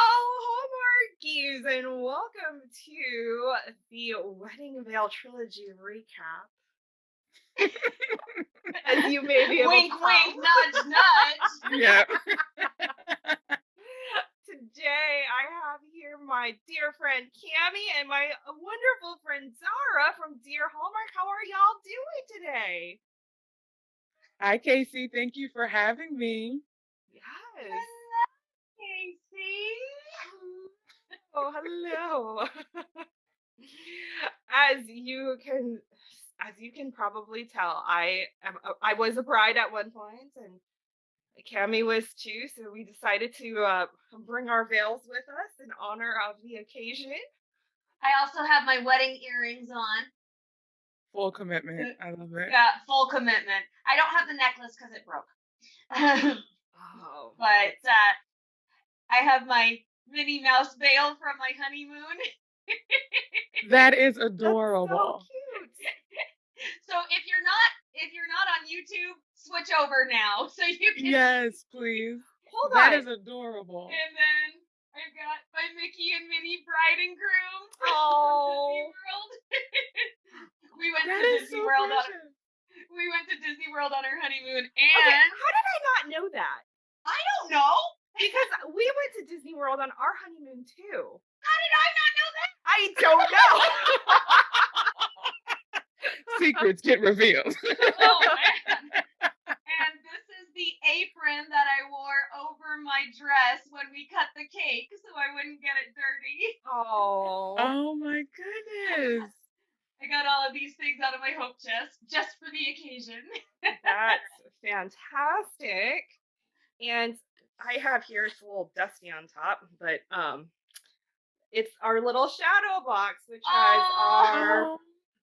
Hallmarkies, and welcome to the Wedding Veil Trilogy recap. As you may be able Wink, to wink, tell, nudge, nudge. Yeah. today I have here my dear friend Cammie and my wonderful friend Zara from Dear Hallmark. How are y'all doing today? Hi, Casey. Thank you for having me. Yes. Casey. Oh, hello. As you can probably tell, I was a bride at one point, and Cammie was too. So we decided to bring our veils with us in honor of the occasion. I also have my wedding earrings on. Full commitment. I love it. Yeah, full commitment. I don't have the necklace because it broke. Oh, But I have my Minnie Mouse veil from my honeymoon. That is that's so adorable. cute. So if you're not on YouTube, switch over now so you can. Yes, please. Hold That on. is adorable. And then I've got my Mickey and Minnie bride and groom from Oh, Disney World. We went That to is Disney so World on precious. we went to Disney World on our honeymoon, okay. and How did I not know that? I don't know. Because we went to Disney World on our honeymoon too. How did I not know that? I don't know. Secrets get revealed. Oh man. And this is the apron that I wore over my dress when we cut the cake so I wouldn't get it dirty. Oh, Oh my goodness. I got all of these things out of my hope chest just for the occasion. that's fantastic. And I have here, it's a little dusty on top, but it's our little shadow box, which has our Oh,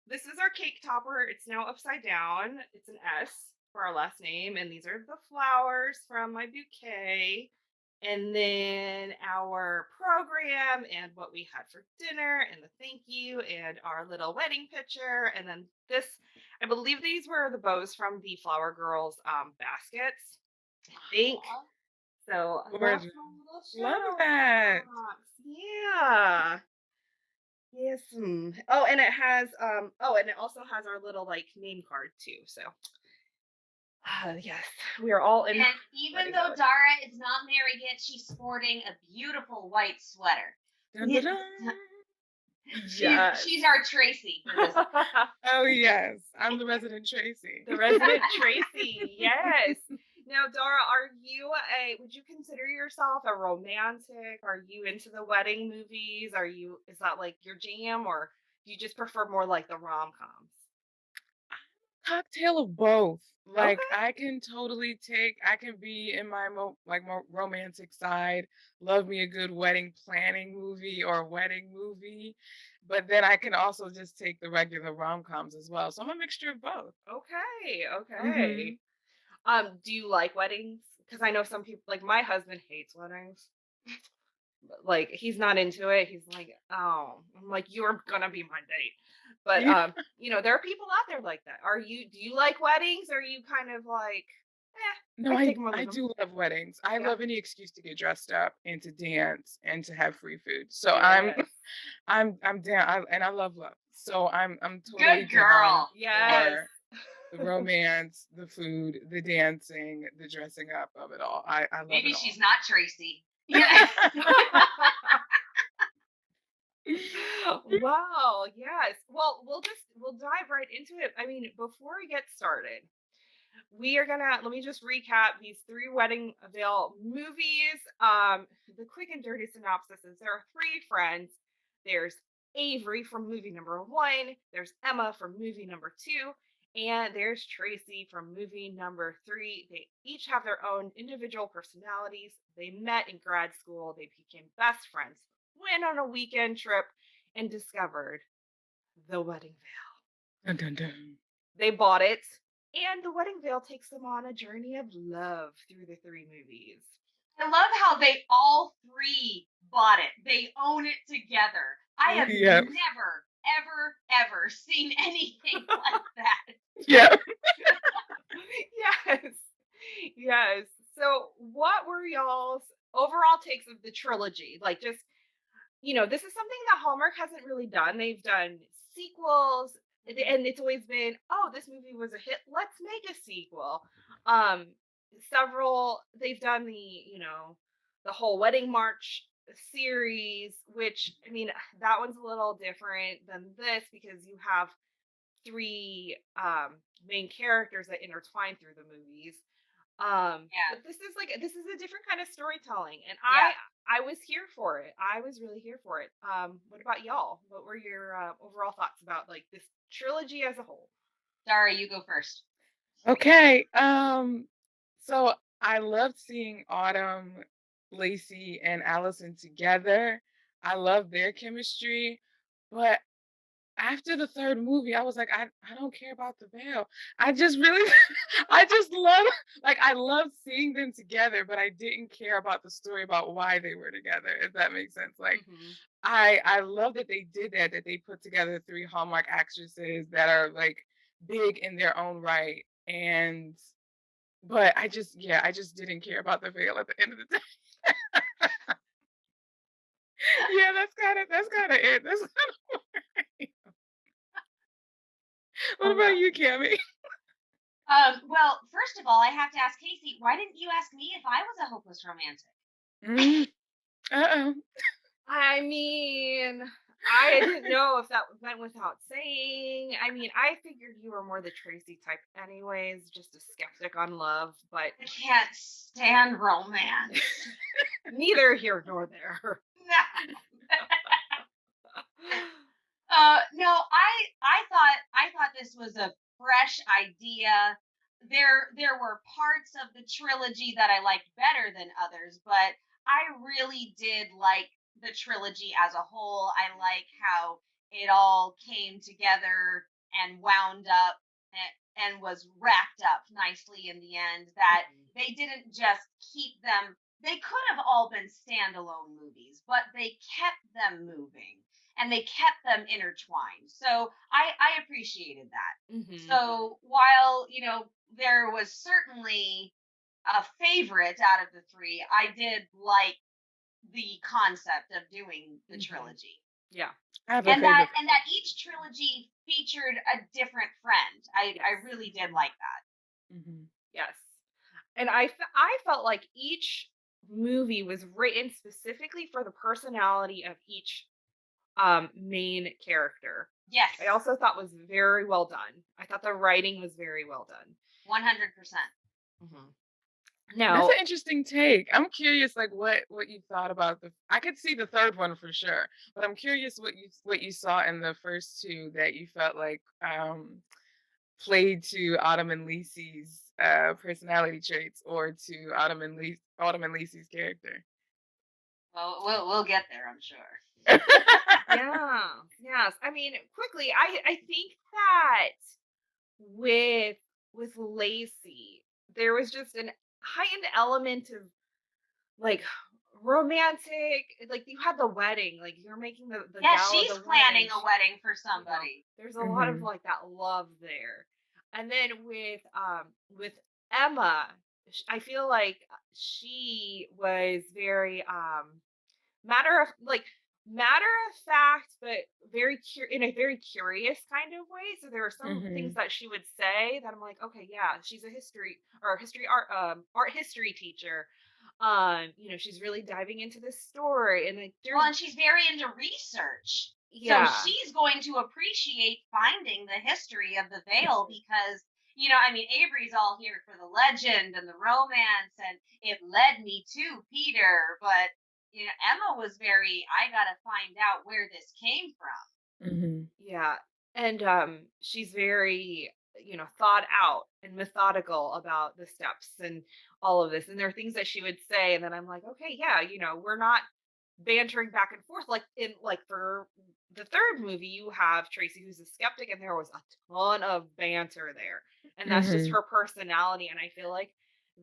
this is our cake topper. It's now upside down. It's an S for our last name, and these are the flowers from my bouquet. And then our program and what we had for dinner and the thank you and our little wedding picture. And then this, I believe these were the bows from the Flower Girls baskets, I think. Aw. So that's gorgeous. my little Love shadow that. box. Yeah. Yes. Oh, and it has and it also has our little like name card too. So yes, we are all in. And even wedding though mode. Dara is not married yet, she's sporting a beautiful white sweater. Dun, dun, dun. Yes. She's our Tracy for this. Oh, yes. I'm the resident Tracy. The resident Tracy. Yes. Now, Dara, would you consider yourself a romantic? Are you into the wedding movies? Is that like your jam, or do you just prefer more like the rom-coms? Cocktail of both. Like Okay. I can totally I can be in my more romantic side, love me a good wedding planning movie or wedding movie, but then I can also just take the regular rom-coms as well. So I'm a mixture of both. Okay. Hmm. Okay. Do you like weddings? Because I know some people, like my husband hates weddings. Like he's not into it. He's like, oh, I'm like, you're gonna be my date. But Yeah. there are people out there like that. Do you like weddings? Or are you kind of like, No, I take I them or I leave them? do love weddings. I Yeah. love any excuse to get dressed up and to dance and to have free food. So I'm Yes. I'm down. And I love love. So I'm totally Good down girl. Yes. for the romance, the food, the dancing, the dressing up of it all. I love Maybe it she's all. not Tracy. Yeah. Wow. Yes. Well, we'll dive right into it. I mean, before we get started, let me just recap these three wedding veil movies. The quick and dirty synopsis is there are three friends. There's Avery from movie number one, there's Emma from movie number two, and there's Tracy from movie number three. They each have their own individual personalities. They met in grad school, they became best friends, went on a weekend trip, and discovered the wedding veil. Dun, dun, dun. They bought it, and the wedding veil takes them on a journey of love through the three movies. I love how they all three bought it. They own it together. I have Yep. never, ever, ever seen anything like that. Yep. Yes. Yes. So, what were y'all's overall takes of the trilogy. Like, just, this is something that Hallmark hasn't really done. They've done sequels, Mhm. and it's always been, oh, this movie was a hit. Let's make a sequel. Um, Several, they've done the whole Wedding March series, which, I mean, that one's a little different than this because you have three main characters that intertwine through the movies. Yeah. But this is a different kind of storytelling, and Yeah. I was here for it. I was really here for it. What about y'all? What were your overall thoughts about like this trilogy as a whole? Dara, you go first. Okay. So I loved seeing Autumn, Lacey, and Allison together. I love their chemistry. But after the third movie, I was like, I don't care about the veil. I just really I just love like I love seeing them together, but I didn't care about the story about why they were together, if that makes sense. Like Hmm. I love that they did that, that they put together three Hallmark actresses that are like big in their own right. And but I just yeah, I just didn't care about the veil at the end of the day. Yeah, that's kinda it. That's kinda what Oh, about you, Cammy? Well, first of all, I have to ask Casey, why didn't you ask me if I was a hopeless romantic? Mm, uh-oh. I mean, I didn't know if that went without saying. I mean, I figured you were more the Tracy type, anyways, just a skeptic on love, but I can't stand romance. neither here nor there. No, I thought this was a fresh idea. There were parts of the trilogy that I liked better than others, but I really did like the trilogy as a whole. I like how it all came together and wound up and was wrapped up nicely in the end. That Mhm. they didn't just keep them. They could have all been standalone movies, but they kept them moving and they kept them intertwined. So I appreciated that. Mhm. So while there was certainly a favorite out of the three, I did like the concept of doing the Mhm. trilogy. Yeah. I have a And that favorite. and that each trilogy featured a different friend. I Yes. really did like that. Mhm. Yes. And I felt like each movie was written specifically for the personality of each main character. I Yes, also thought was very well done. I thought the writing was very well done. 100%. Mhm. That's an Now, interesting take. I'm curious, like what you thought about the. I could see the third one for sure, but I'm curious what you saw in the first two that you felt like played to Autumn and Lacey's personality traits or to Autumn and Lacey's character. Well, we'll get there, I'm sure. yeah, yes. I mean, quickly, I think that with with Lacey, there was just an heightened element of like romantic, like you had the wedding, like you're making the Yeah, gala, she's the planning wedding. a wedding for You know, somebody. there's a lot of Mhm. like that love there. And then with Emma, I feel like she was very matter of like matter of fact, but in a very curious kind of way. So there are some things Mhm. that she would say that I'm like, okay, yeah, she's a history art history teacher. She's really diving into this story, and like Well, there's and she's very into research. So yeah. she's going to appreciate finding the history of the veil because, I mean, Avery's all here for the legend and the romance, and it led me to Peter. But, Emma was very, I got to find out where this came from. Mhm. Yeah. And she's very, thought out and methodical about the steps and all of this. And there are things that she would say, and then I'm like, okay, yeah, we're not bantering back and forth like for the third movie, you have Tracy who's a skeptic, and there was a ton of banter there. And that's just Mhm. her personality. And I feel like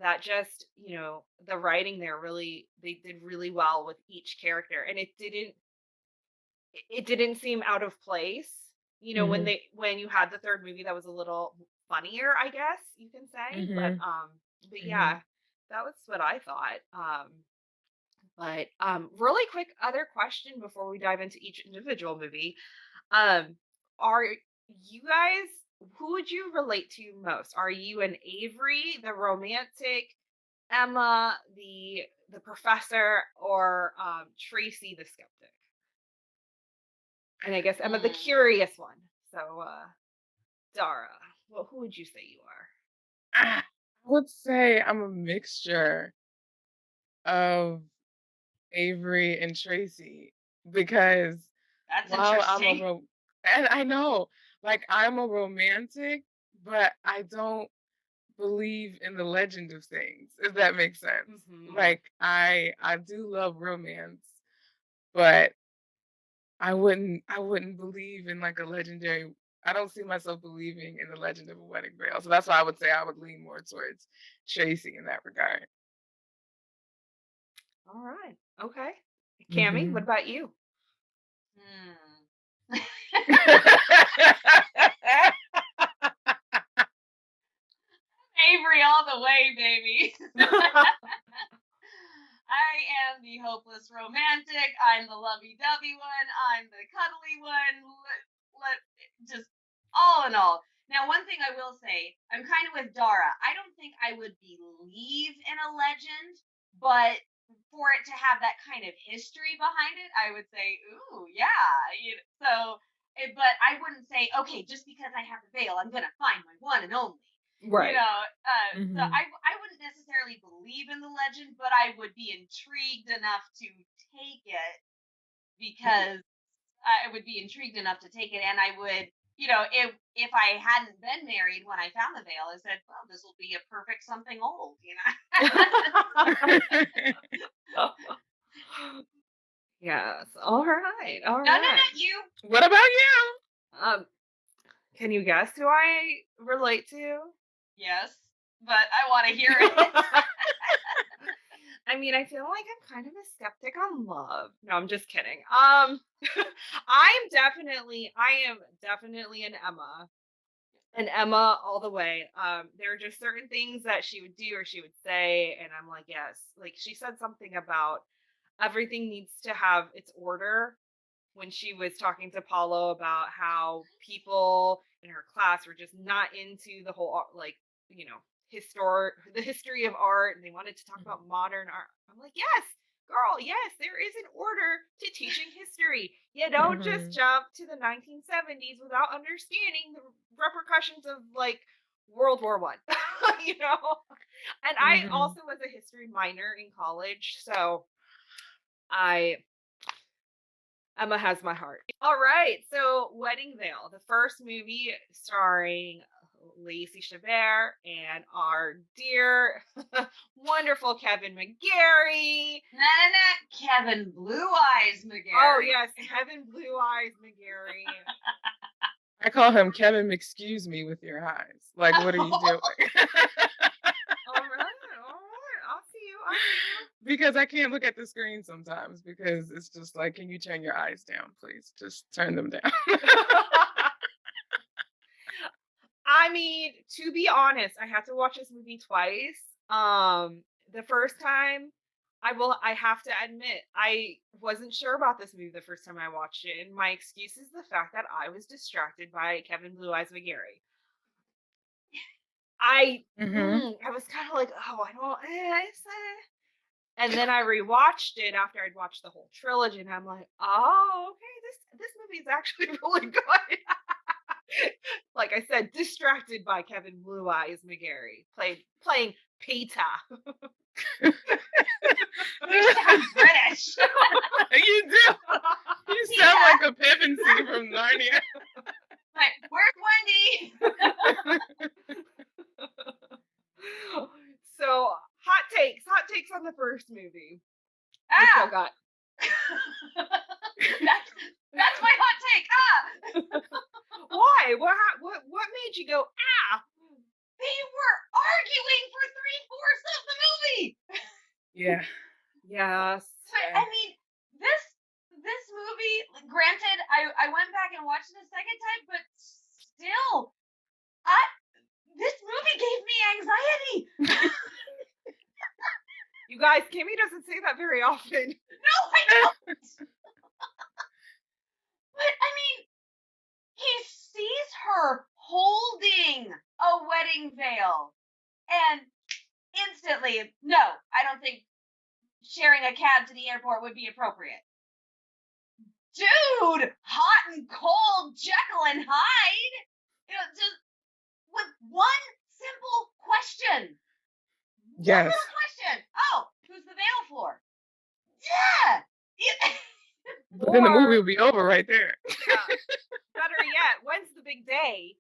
that just, the writing there really they did really well with each character. And it didn't seem out of place, Mhm. when you had the third movie that was a little funnier, I guess you can say, but, Mhm. but Mhm. yeah, that was what I thought, But really quick other question before we dive into each individual movie. Um, are you guys who would you relate to most? Are you an Avery, the romantic, Emma, the professor, or Tracy the skeptic? And I guess Emma the Hmm. curious one. So Dara, well, who would you say you are? I would say I'm a mixture of Avery and Tracy because That's while I'm a interesting. and I know, like I'm a romantic, but I don't believe in the legend of things, if that makes sense. Hmm. Like I do love romance, but I wouldn't believe in like a legendary. I don't see myself believing in the legend of a wedding veil. So that's why I would say I would lean more towards Tracy in that regard. All right. Okay. Cammy, what Mhm. about you? Hmm. Avery all the way, baby. I am the hopeless romantic. I'm the lovey-dovey one. I'm the cuddly one. Just all in all. Now, one thing I will say, I'm kind of with Dara. I don't think I would believe in a legend, but for it to have that kind of history behind it, I would say, ooh, yeah. But I wouldn't say, okay, just because I have the veil, I'm gonna find my one and only. Right. So Mhm. I wouldn't necessarily believe in the legend, but I would be intrigued enough to take it because I would be intrigued enough to take it, and I would, if I hadn't been married when I found the veil, I said, well, this will be a perfect something old. Yes. All right. All No, no, right. not you. What about you? Um, can you guess who I relate to? Yes, but I want to hear it. I mean, I feel like I'm kind of a skeptic on love. No, I'm just kidding. I am definitely an Emma all the way. There are just certain things that she would do or she would say, and I'm like, yes. Like she said something about everything needs to have its order when she was talking to Paulo about how people in her class were just not into the whole like, you know, the history of art, and they wanted to talk Mhm. about modern art. I'm like, yes, girl, yes, there is an order to teaching history. You don't just Mhm. jump to the 1970s without understanding the repercussions of like World War I. you know, and I Mhm. also was a history minor in college, so I Emma has my heart. All right, so Wedding Veil, the first movie starring Lacey Chabert and our dear, wonderful Kevin McGarry. No, no, no, Kevin Blue Eyes Oh McGarry. yes, Kevin Blue Eyes McGarry. I call him Kevin excuse me with your eyes. Like what are you doing? All right, I'll see you. I'll see you. Because I can't look at the screen sometimes because it's just like, can you turn your eyes down, please? Just turn them down. I mean, to be honest, I had to watch this movie twice. The first time, I have to admit, I wasn't sure about this movie the first time I watched it, and my excuse is the fact that I was distracted by Kevin Blue Eyes McGarry. Mhm. I was kind of like, oh, I don't, and then I rewatched it after I'd watched the whole trilogy, and I'm like, oh, okay, this movie is actually really good. Like I said, distracted by Kevin Blue Eyes McGarry, playing Peter. You sound British. You do. You sound Yeah. like a Pevensey from Narnia. Like, where's Wendy? So hot takes on the first movie. What y'all Ah. got? That's my hot take. Ah. Why? What made you go ah? They were arguing for three-fourths of the movie. Yeah. Yes. But I mean, this movie, like, granted, I went back and watched it a second time, but still, I this movie gave me anxiety. You guys, Kimmy doesn't say that very often. No, I don't. But I mean, he sees her holding a wedding veil, and instantly, no, I don't think sharing a cab to the airport would be appropriate. Dude, hot and cold, Jekyll and Hyde. Just with one simple question. One Yes. little question. Oh, who's the veil for? Yeah. But then the movie Or, would be over right there. yeah, better yet, when's the big day?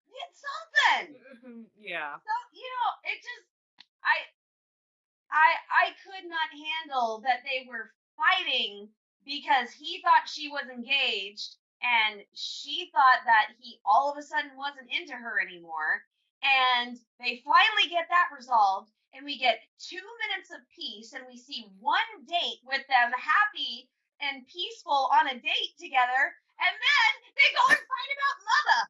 It's something. Yeah. So, it just I could not handle that they were fighting because he thought she was engaged and she thought that he all of a sudden wasn't into her anymore. And they finally get that resolved, and we get 2 minutes of peace, and we see one date with them happy and peaceful on a date together, and then they go and fight about mother.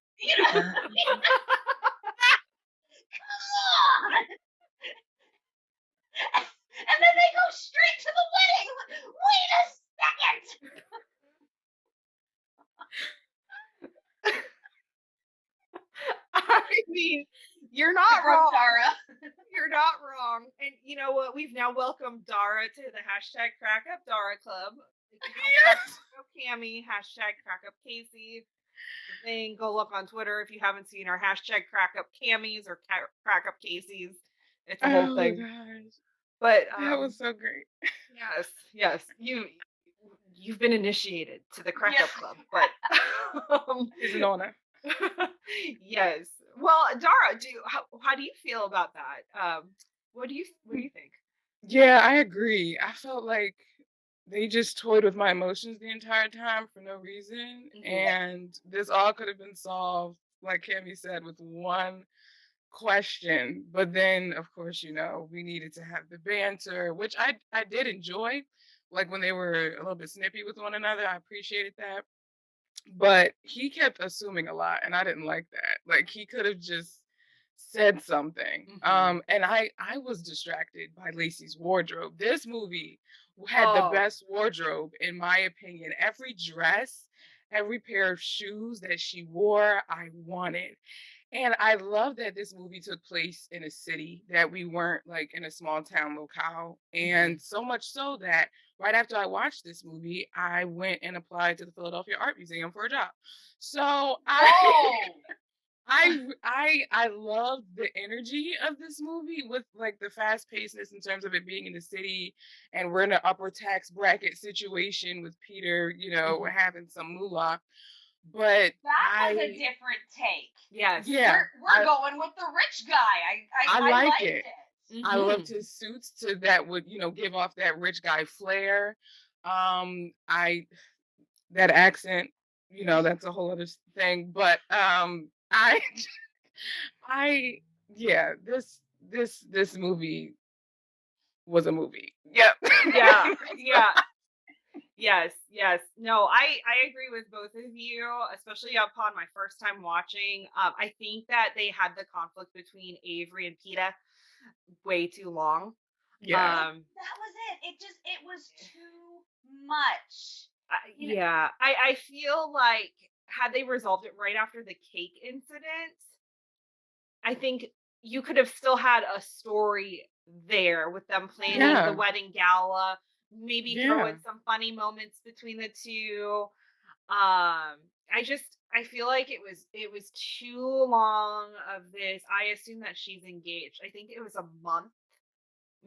Come on! And then they go straight to the wedding. Wait a second. I mean, you're not From wrong. Dara. You're not wrong. And you know what? We've now welcomed Dara to the hashtag Crack Up Dara Club. Hashtag Crack Up Cammy, hashtag Crack Up Casey. Thing. Go look on Twitter if you haven't seen our hashtag Crack Up Cammies or Crack Up Caseys. It's a whole Oh thing. gosh. But That was so great. yes, you've been initiated to the Crack Up Club. But He's an honor. yes. Well, Dara, how do you feel about that? What do you think? Yeah, I agree. I felt like they just toyed with my emotions the entire time for no reason. Mhm. And this all could have been solved, like Kimmy said, with one question. But then, of course, we needed to have the banter, which I did enjoy. Like when they were a little bit snippy with one another, I appreciated that. But he kept assuming a lot, and I didn't like that. Like he could have just said something. And I was distracted by Lacey's wardrobe. This movie had the best wardrobe, in my opinion. Every dress, every pair of shoes that she wore, I wanted. And I love that this movie took place in a city, that we weren't like in a small town locale. And so much so that right after I watched this movie, I went and applied to the Philadelphia Art Museum for a job. So I loved the energy of this movie, with like the fast pacedness in terms of it being in the city, and we're in an upper tax bracket situation with Peter, having some moolah. But that was a different take. Yes. Yeah, we're going with the rich guy. I like liked it. it. I loved his suits that would, give off that rich guy flair. I that accent, that's a whole other thing. But I I yeah, this movie was a movie. Yep. Yeah. Yeah. Yes. No, I agree with both of you, especially upon my first time watching. I think that they had the conflict between Avery and Peta way too long. Yeah. That was it. It was too much. I feel like had they resolved it right after the cake incident, I think you could have still had a story there with them planning the wedding gala, maybe throw in some funny moments between the two. I feel like it was too long of this. I assume that she's engaged. I think it was a month,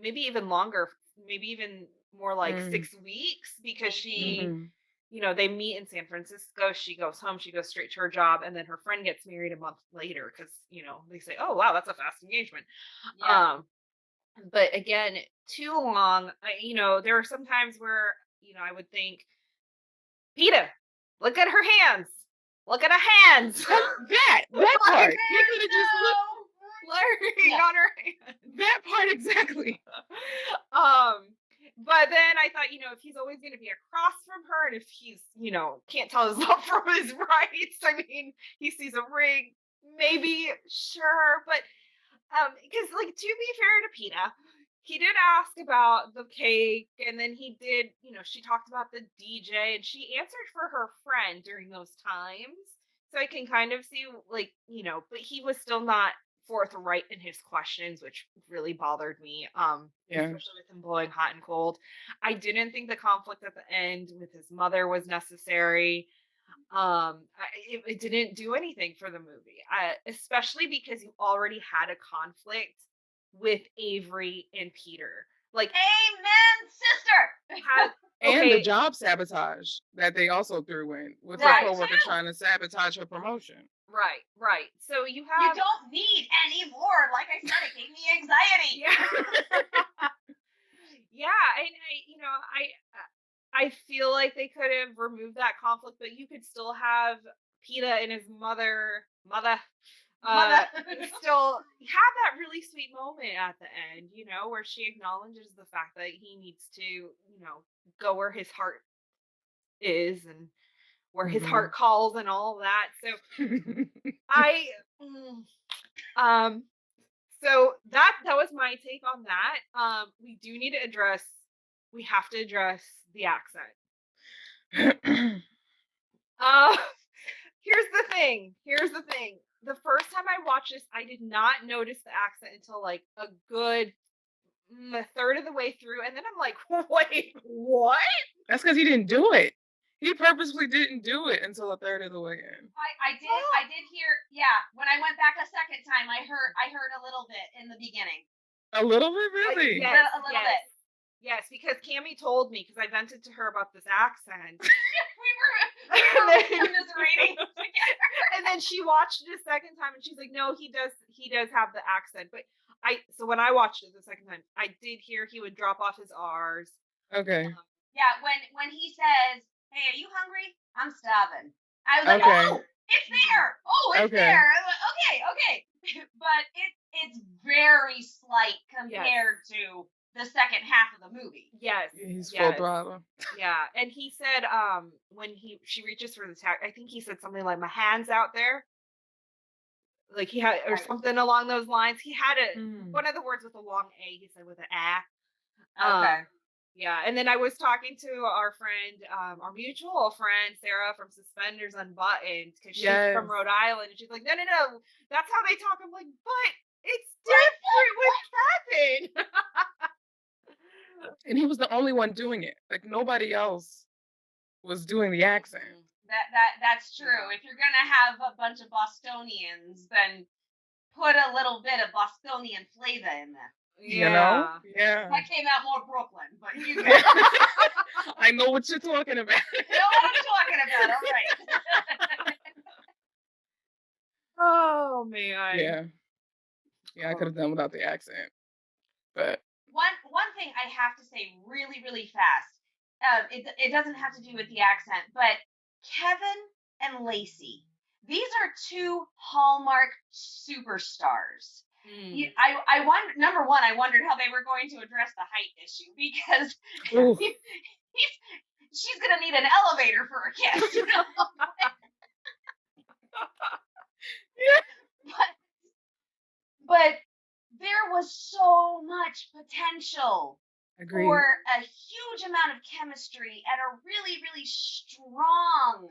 maybe even longer, maybe even more like 6 weeks, because she they meet in San Francisco. She goes home, she goes straight to her job, and then her friend gets married a month later because, they say, oh, wow, that's a fast engagement. Yeah. But again, too long. There are some times where, I would think, Peta, look at her hands. Look at her hands. that part. You could have just looked blurring on her hands. That part exactly. But then I thought, if he's always going to be across from her, and if he's, can't tell his left from his right, I mean, he sees a ring, maybe, sure, but because, like, to be fair to Peta, he did ask about the cake, and then he did, she talked about the DJ, and she answered for her friend during those times. So I can kind of see, like, but he was still not forthright in his questions, which really bothered me. Yeah. Especially with him blowing hot and cold. I didn't think the conflict at the end with his mother was necessary. It didn't do anything for the movie, especially because you already had a conflict with Avery and Peter. Like, Amen, sister. had And the okay, job sabotage that they also threw in with her That right, coworker too. trying to sabotage her promotion. right, right. So you You have, don't need any more. Like I said, it gave me anxiety. yeah, yeah, and I feel like they could have removed that conflict, but you could still have Peta and his mother uh Mother. still have that really sweet moment at the end, where she acknowledges the fact that he needs to, go where his heart is and where his Hmm. heart calls and all that. So I um so that was my take on that. We have to address the accent. Uh Here's the thing. The first time I watched this, I did not notice the accent until like a good a third of the way through, and then I'm like, wait, what? That's because he didn't do it. He purposefully didn't do it until a third of the way in. I did hear, yeah, when I went back a second time, I heard a little bit in the beginning. A little bit, really. Yes, A little yes, bit. yes, because Cammy told me because I vented to her about this accent. We were commiserating together. And then she watched it a second time and she's like, no, he does have the accent. But so when I watched it the second time, I did hear he would drop off his R's. Okay. Yeah, when he says, "Hey, are you hungry? I'm starving." I was like, Okay. "Oh, it's there! Oh, it's Okay. there!" I was like, okay. But it's very slight compared to the second half of the movie. Yes. He's full Yes. throttle. Yeah. And he said, when she reaches for the tag, I think he said something like, "My hand's out there." Like he had, or Right. something along those lines. He had Mm. one of the words with a long A, he said with an A. Okay. Yeah, and then I was talking to our friend, our mutual friend, Sarah from Suspenders Unbuttoned, because she's from Yes. Rhode Island, and she's like, no, that's how they talk. I'm like, but it's different with Kevin. And he was the only one doing it. Like nobody else was doing the accent. That's true. Yeah. If you're gonna have a bunch of Bostonians, then put a little bit of Bostonian flavor in there. You know? Yeah. Yeah. That came out more Brooklyn, but you get I know what you're talking about. You know what I'm talking about. All right. Oh man. Yeah. Yeah, I could have done without the accent. But One thing I have to say really, really fast. It doesn't have to do with the accent, but Kevin and Lacey. These are two Hallmark superstars. Mm. I wonder. Number one, I wondered how they were going to address the height issue because oof. she's gonna need an elevator for a kiss. But there was so much potential Agreed. for a huge amount of chemistry and a really, really strong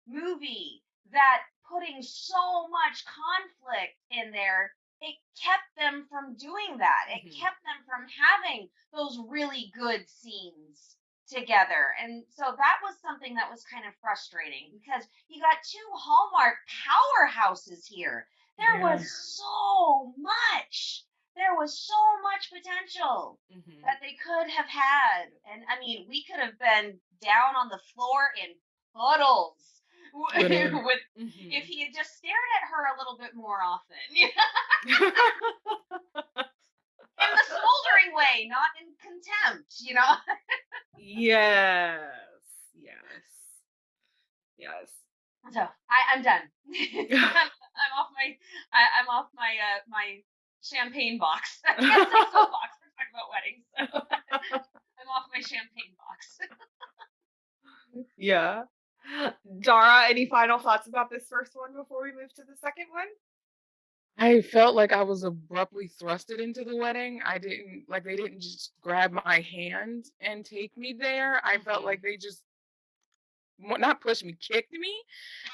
movie that putting so much conflict in there, it kept them from doing that. It kept them from having those really good scenes together. And so that was something that was kind of frustrating because you got two Hallmark powerhouses here. There was so much. There was so much potential that they could have had. And I mean, we could have been down on the floor in puddles with if he had just stared at her a little bit more often. In the smoldering way, not in contempt, Yes. So I'm done. I'm off my champagne box. I can't say soapbox. We're talking about weddings. So I'm off my champagne box. Yeah. Dara, any final thoughts about this first one before we move to the second one? I felt like I was abruptly thrusted into the wedding. I didn't like they didn't just grab my hand and take me there. I felt Hmm. like they just not pushed me, kicked me,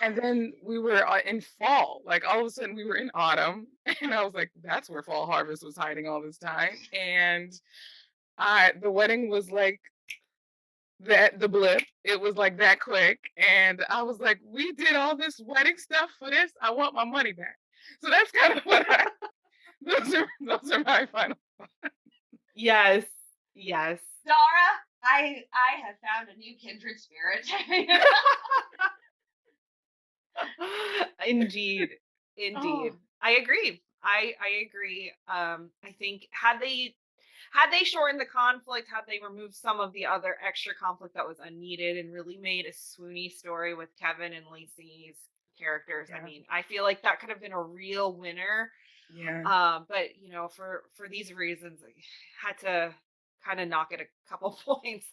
and then we were in fall. Like all of a sudden, we were in autumn, and I was like, "That's where fall harvest was hiding all this time." And I the wedding was like that the blip. It was like that quick, and I was like, "We did all this wedding stuff for this. I want my money back." So that's kind of what I. Those are my final. Yes. Yes. Dara, I have found a new kindred spirit. Indeed. Oh, Indeed. I agree. I agree. I think had they shortened the conflict, had they removed some of the other extra conflict that was unneeded and really made a swoony story with Kevin and Lacey's characters, I Yeah, mean, I feel like that could have been a real winner. yeah, But for these reasons, I had to kind of knock it a couple points,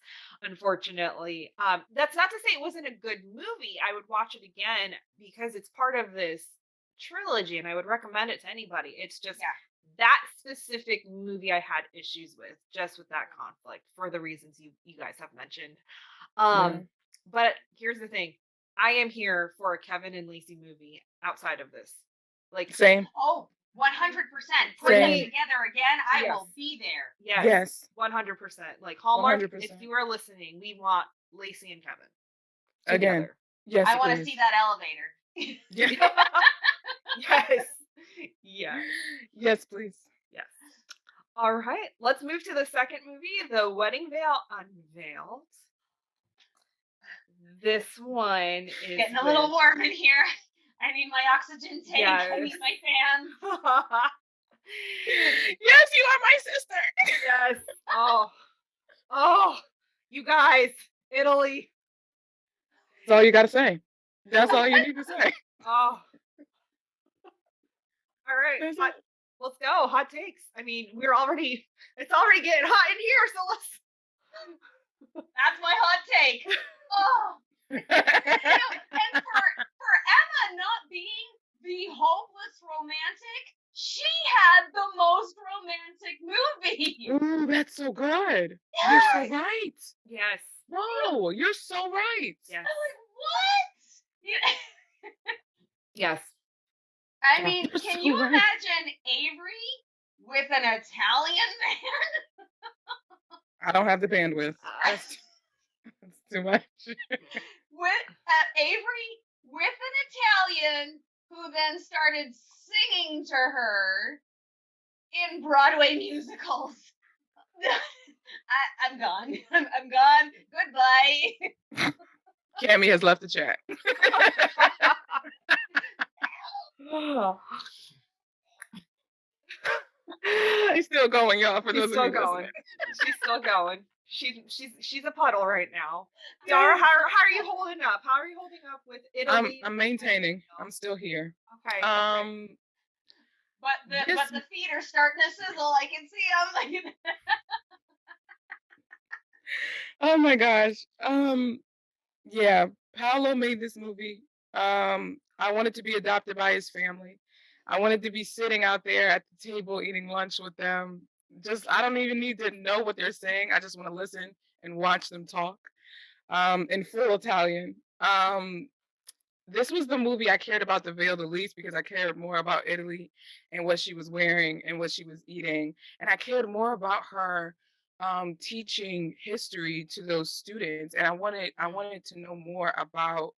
unfortunately. That's not to say it wasn't a good movie. I would watch it again because it's part of this trilogy, and I would recommend it to anybody. It's just yeah. that specific movie I had issues with, just with that conflict, for the reasons you guys have mentioned. yeah. Um, but here's the thing: I am here for a Kevin and Lacey movie outside of this. Like, Same, Oh, 100%. Put bring them same. me. together again. I Yes. will be there. Yes, Yes, 100%. Like, one Hallmark, hundred if percent. you are listening, we want Lacey and Kevin Again, together. yes, I want to see please. that elevator. Yeah, Yes. Yes. yes, please. Yes. All right. Let's move to the second movie, The Wedding Veil Unveiled. This one is Getting a little with. warm in here. I need my oxygen tank. I Yes. need my fans. Yes, you are my sister. Yes. Oh. Oh. You guys. Italy. That's all you gotta say. That's all you need to say. Oh. All right. That's Hot. it. Let's go. Hot takes. I mean, it's already getting hot in here, so let's. That's my hot take. Oh, and for Emma not being the hopeless romantic, she had the most romantic movie. Ooh, that's so good. You're You're so Yes. right. right. Yes. No, you're so right. Yes. I'm like, what? Yeah. Yes. I Yeah. mean, You're can so you right. imagine Avery with an Italian man? I don't have the bandwidth. Uh, That's too much. With Avery with an Italian who then started singing to her in Broadway musicals. I'm gone. I'm gone. Goodbye. Cammy has left the chat. She's still going, y'all, for She's those of still you listening. going. She's still going. She's a puddle right now. Dara, Yes. how are you holding up? How are you holding up with Italy? I'm maintaining. I'm still here. Okay, okay. Um But this the feet are starting to sizzle. I can see them. oh my gosh. Yeah, Paolo made this movie. I wanted to be adopted by his family. I wanted to be sitting out there at the table eating lunch with them. Just I don't even need to know what they're saying. I just want to listen and watch them talk. In full Italian. This was the movie I cared about the veil the least because I cared more about Italy and what she was wearing and what she was eating. And I cared more about her teaching history to those students. And I wanted to know more about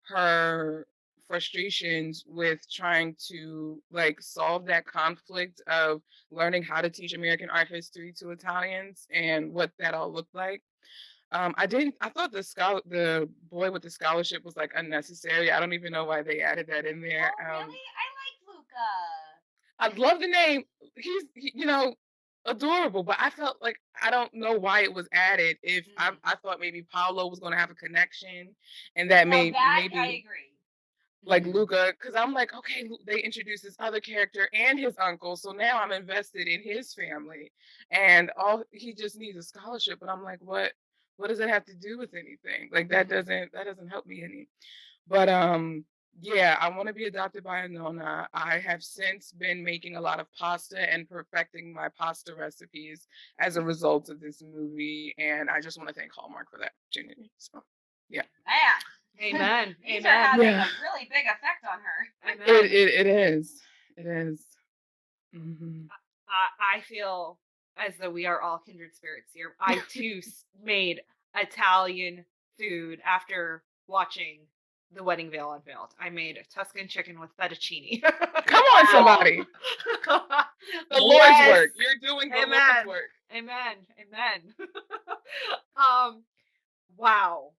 her frustrations with trying to like solve that conflict of learning how to teach American art history to Italians and what that all looked like. I didn't. I thought the boy with the scholarship was like unnecessary. I don't even know why they added that in there. Oh, really? I like Luca. I love the name. He's adorable, but I felt like I don't know why it was added. If Mm. I thought maybe Paolo was going to have a connection, and that Now may that I maybe agree. like Mhm. Luca, because I'm like, okay, they introduced this other character and his uncle, so now I'm invested in his family, and all he just needs a scholarship. But I'm like, what? What does it have to do with anything? Like Mhm. that doesn't help me any. But Yeah, I want to be adopted by a nonna. I have since been making a lot of pasta and perfecting my pasta recipes as a result of this movie, and I just want to thank Hallmark for that opportunity. So, yeah, Man, Amen. these are Amen. having yeah, a really big effect on her. it Amen. it, it is, it is. Hmm. I feel as though we are all kindred spirits here. I too made Italian food after watching The Wedding Veil Unveiled. I made a Tuscan chicken with fettuccine. Come on, Wow. somebody, the Lord's Yes. work. You're doing the Lord's Amen. work. Amen. Amen. um wow.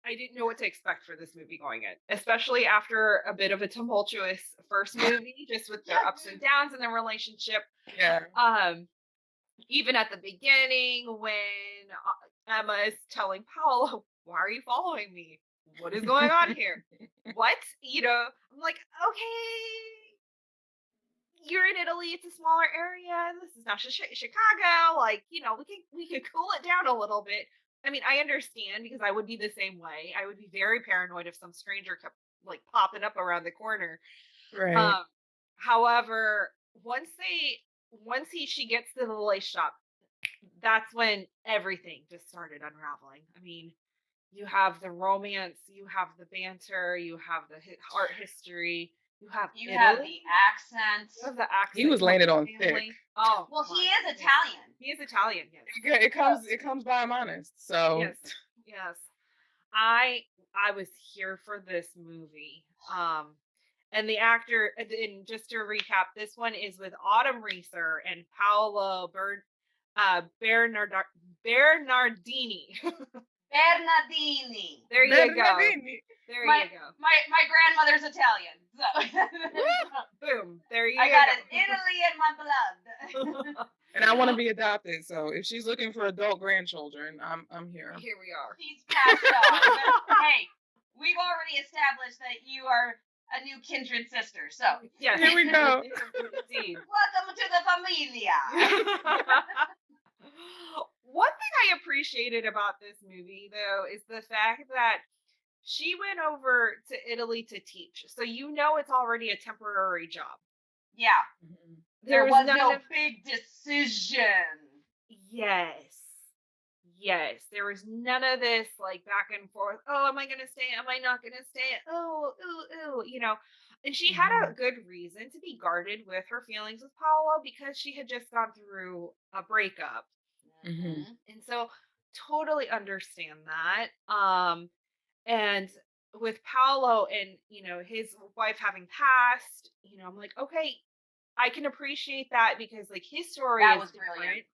I didn't know what to expect for this movie going in, especially after a bit of a tumultuous first movie, just with their ups and downs in their relationship. Yeah. Um, even at the beginning when Emma is telling Paolo, "Why are you following me? What is going on here? What?" I'm like, "Okay, you're in Italy. It's a smaller area. This is not Chicago. Like, we could cool it down a little bit." I mean, I understand because I would be the same way. I would be very paranoid if some stranger kept like popping up around the corner. Right. Um, however, once she gets to the lace shop, that's when everything just started unraveling. I mean, you have the romance, you have the banter, you have the art history, you have You have Italy, the accent. you have the He accent, was you have laying it the on thick. family. Oh Well, he my is goodness, Italian. he is Italian. Yes, It comes by I'm honest. So yes, yes. I I was here for this movie. And the actor, and just to recap, this one is with Autumn Reeser and Paolo Bernard, Bernardini. Bernardini. There you go. Bernardini. There My you go. my grandmother's Italian, so Boom. There I you got it. go. Italy in my blood. And I want to be adopted. So if she's looking for adult grandchildren, I'm here. Here we are. He's passed on. But hey, we've already established that you are a new kindred sister. So Yes. Here we go. Indeed. welcome to the familia. One thing I appreciated about this movie, though, is the fact that she went over to Italy to teach. So it's already a temporary job. Yeah, Mhm. there There's was none no of big decision. yes. Yes, there was none of this like back and forth. Oh, am I going to stay? Am I not going to stay? Oh, ooh, ooh. And she had a Mhm. good reason to be guarded with her feelings with Paolo because she had just gone through a breakup. Mhm. Mhm. And so totally understand that. And with Paolo and, his wife having passed, I'm like, okay, I can appreciate that because like his story That is was brilliant. different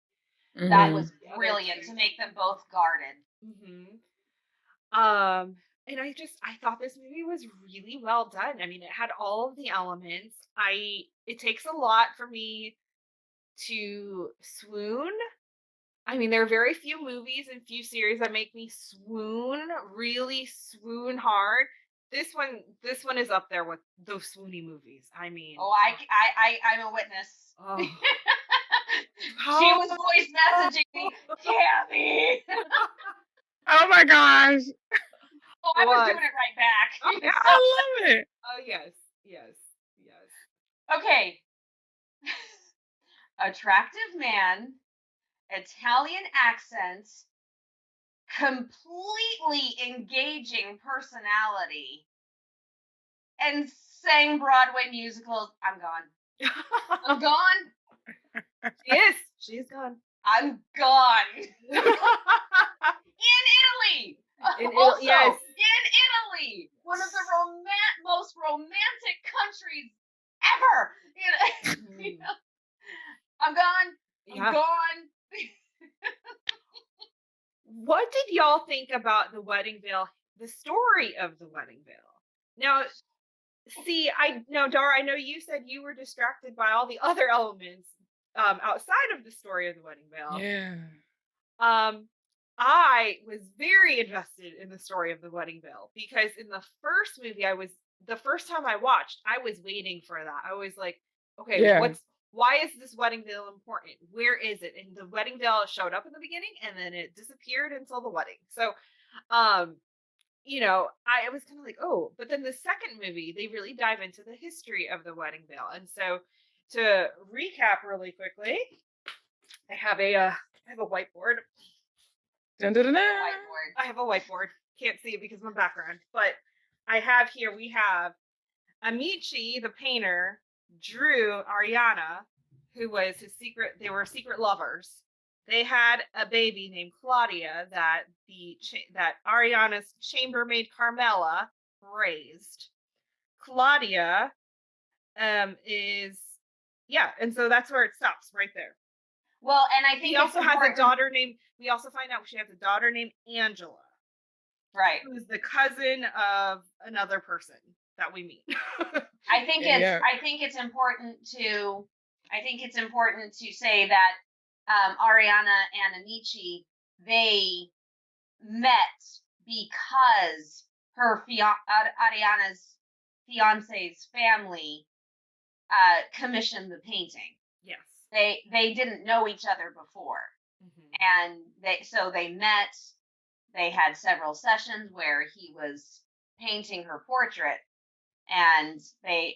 That than Mhm. was the other brilliant two. to make them both guarded. Hmm. And I thought this movie was really well done. I mean, it had all of the elements. It takes a lot for me to swoon. I mean, there are very few movies and few series that make me swoon, really swoon hard. This one is up there with those swoony movies. I mean, Oh, I'm a witness. oh, She how was voice messaging me, Tammy. Oh my gosh. Oh, it I was was. doing it right back. Yeah. I love it. Oh yes, yes, yes. Okay. Attractive man, Italian accent, completely engaging personality, and sang Broadway musicals. I'm gone. I'm gone. Yes, she's gone. I'm gone. In Italy. Also, Yes. in Italy, one of the most romantic countries ever. Mhm. I'm gone. I'm Yeah. gone. What did y'all think about the wedding veil? The story of the wedding veil. Now, see, I know, Dara. I know you said you were distracted by all the other elements outside of the story of the wedding veil. Yeah. Um, I was very invested in the story of the wedding veil because in the first movie, the first time I watched, I was waiting for that. I was like, okay, Yeah. why is this wedding veil important? Where is it? And the wedding veil showed up in the beginning and then it disappeared until the wedding. So, um, I was kind of like, oh, but then the second movie, they really dive into the history of the wedding veil. And so to recap really quickly, I have a whiteboard. Dun, dun, dun, dun. Whiteboard. I have a whiteboard. Can't see it because of my background, but we have Amici, the painter, drew Ariana, who was they were secret lovers. They had a baby named Claudia that Ariana's chambermaid Carmela raised. Claudia is yeah, and so that's where it stops right there. Well, and I think He also has a daughter named. We also find out she has a daughter named Angela, right. who's the cousin of another person that we meet. I think Yeah. it's important to say that Ariana and Amici, they met because Ariana's fiance's family commissioned the painting. Yes. They didn't know each other before. And they met. They had several sessions where he was painting her portrait, and they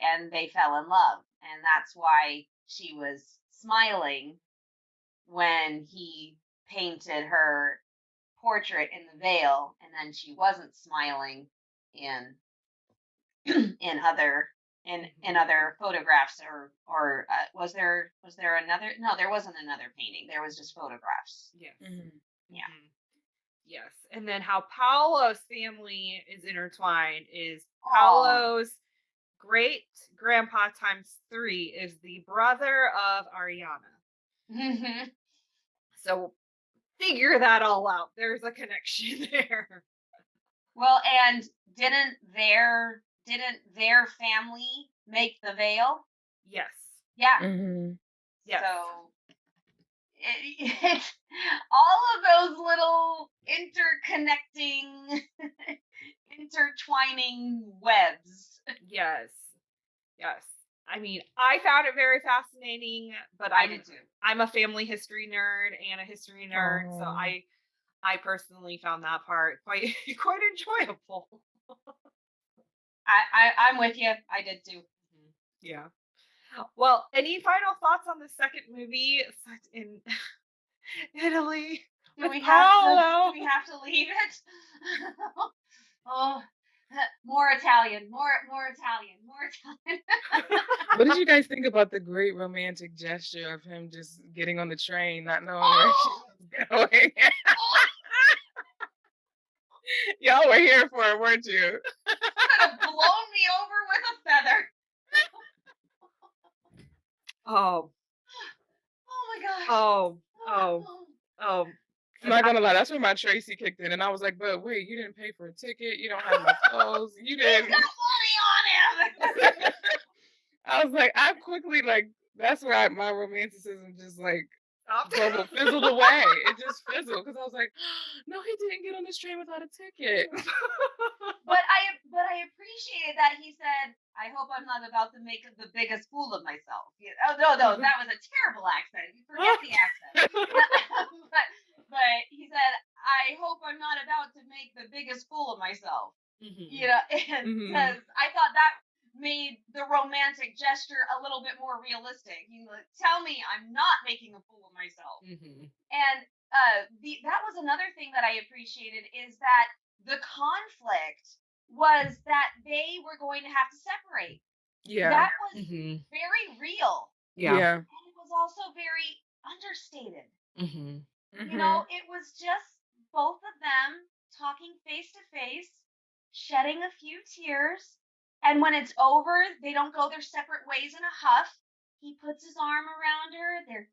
fell in love, and that's why she was smiling when he painted her portrait in the veil, and then she wasn't smiling in in other photographs, or was there another? No, there wasn't another painting. There was just photographs. Yes. Yeah. Yes. And then how Paolo's family is intertwined is Paolo's great grandpa times 3 is the brother of Ariana. So figure that all out. There's a connection there. Well, and didn't their family make the veil? Yes. Yeah. Yes. So it's all of those little intertwining webs. Yes. Yes. I mean, I found it very fascinating, but I did too. I'm a family history nerd and a history nerd, so I personally found that part quite enjoyable. I'm with you. I did too. Yeah. Well, any final thoughts on the second movie set in Italy? Do we have to leave it? Oh, more Italian. What did you guys think about the great romantic gesture of him just getting on the train, not knowing where she was going? Y'all were here for it, weren't you? Could have blown me over with a feather. Oh. Oh my gosh. Oh. I'm not gonna lie, that's when my Tracy kicked in, and I was like, "But wait, you didn't pay for a ticket. You don't have my clothes. You didn't." He's got money on him. I was like, I quickly that's where my romanticism just fizzled away. It just fizzled because I was like, no, he didn't get on this train without a ticket. But I appreciated that he said, "I hope I'm not about to make the biggest fool of myself." Oh no, that was a terrible accent. You forget the accent. but he said, "I hope I'm not about to make the biggest fool of myself." Because I thought that made the romantic gesture a little bit more realistic. He like, tell me I'm not making a fool of myself. And that was another thing that I appreciated, is that the conflict was that they were going to have to separate. Yeah. That was very real. Yeah. And it was also very understated. Mm-hmm. You know, it was just both of them talking face to face, shedding a few tears. And when it's over, they don't go their separate ways in a huff. He puts his arm around her. They're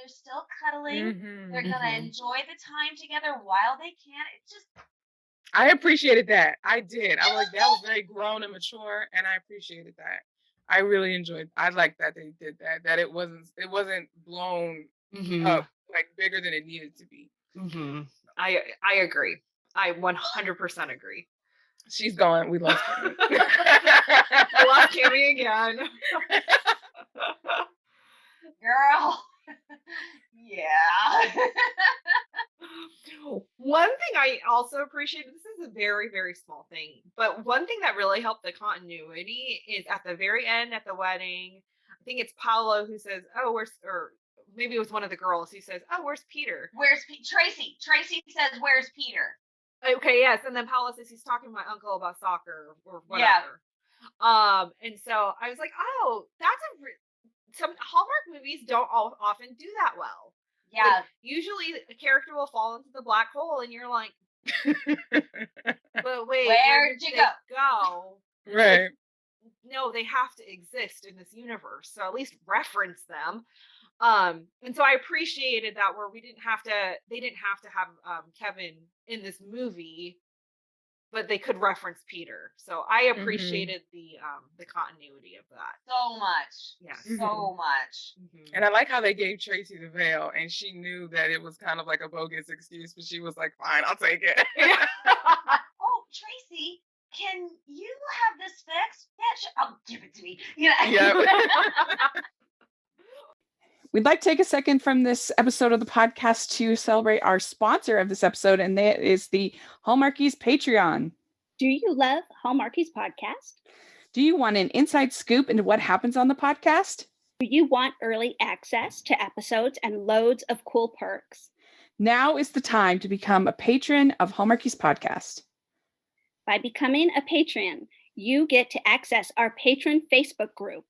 still cuddling. They're going to enjoy the time together while they can. It's just, I appreciated that. I did. I was like, that was very grown and mature, and I appreciated that. I really enjoyed. I like that they did that. That it wasn't blown up bigger than it needed to be. I agree. I 100% agree. She's gone. We lost Cammy. I lost Cammy again. Girl. Yeah. One thing I also appreciated, this is a very, very small thing. But one thing that really helped the continuity is at the very end at the wedding. I think it's Paolo who says, "Oh, where's," or maybe it was one of the girls who says, "Oh, where's Peter?" Where's Tracy? Tracy says, "Where's Peter?" Okay, yes, and then Paolo says he's talking to my uncle about soccer or Yeah. whatever. And so I was like, "Oh, that's some Hallmark movies don't often do that well." Like, Yeah. usually a character will fall into the black hole, and you're like, "But wait, where Where'd did you they go? go?" Like, Right. no, they have to exist in this universe, so at least reference them. And so I appreciated that where they didn't have to have Kevin in this movie, but they could reference Peter. So I Mhm. appreciated the continuity of that. So much. Yes. Mhm. So much. And I like how they gave Tracy the veil, and she knew that it was kind of like a bogus excuse, but she was like, "Fine, I'll take it." Yeah. Oh, Tracy, can you have this fixed? Yeah, sure. I'll give it to me. You know. Yep. We'd like to take a second from this episode of the podcast to celebrate our sponsor of this episode, and that is the Hallmarkies Patreon. Do you love Hallmarkies podcast? Do you want an inside scoop into what happens on the podcast? Do you want early access to episodes and loads of cool perks? Now is the time to become a patron of Hallmarkies podcast. By becoming a patron, you get to access our patron Facebook group.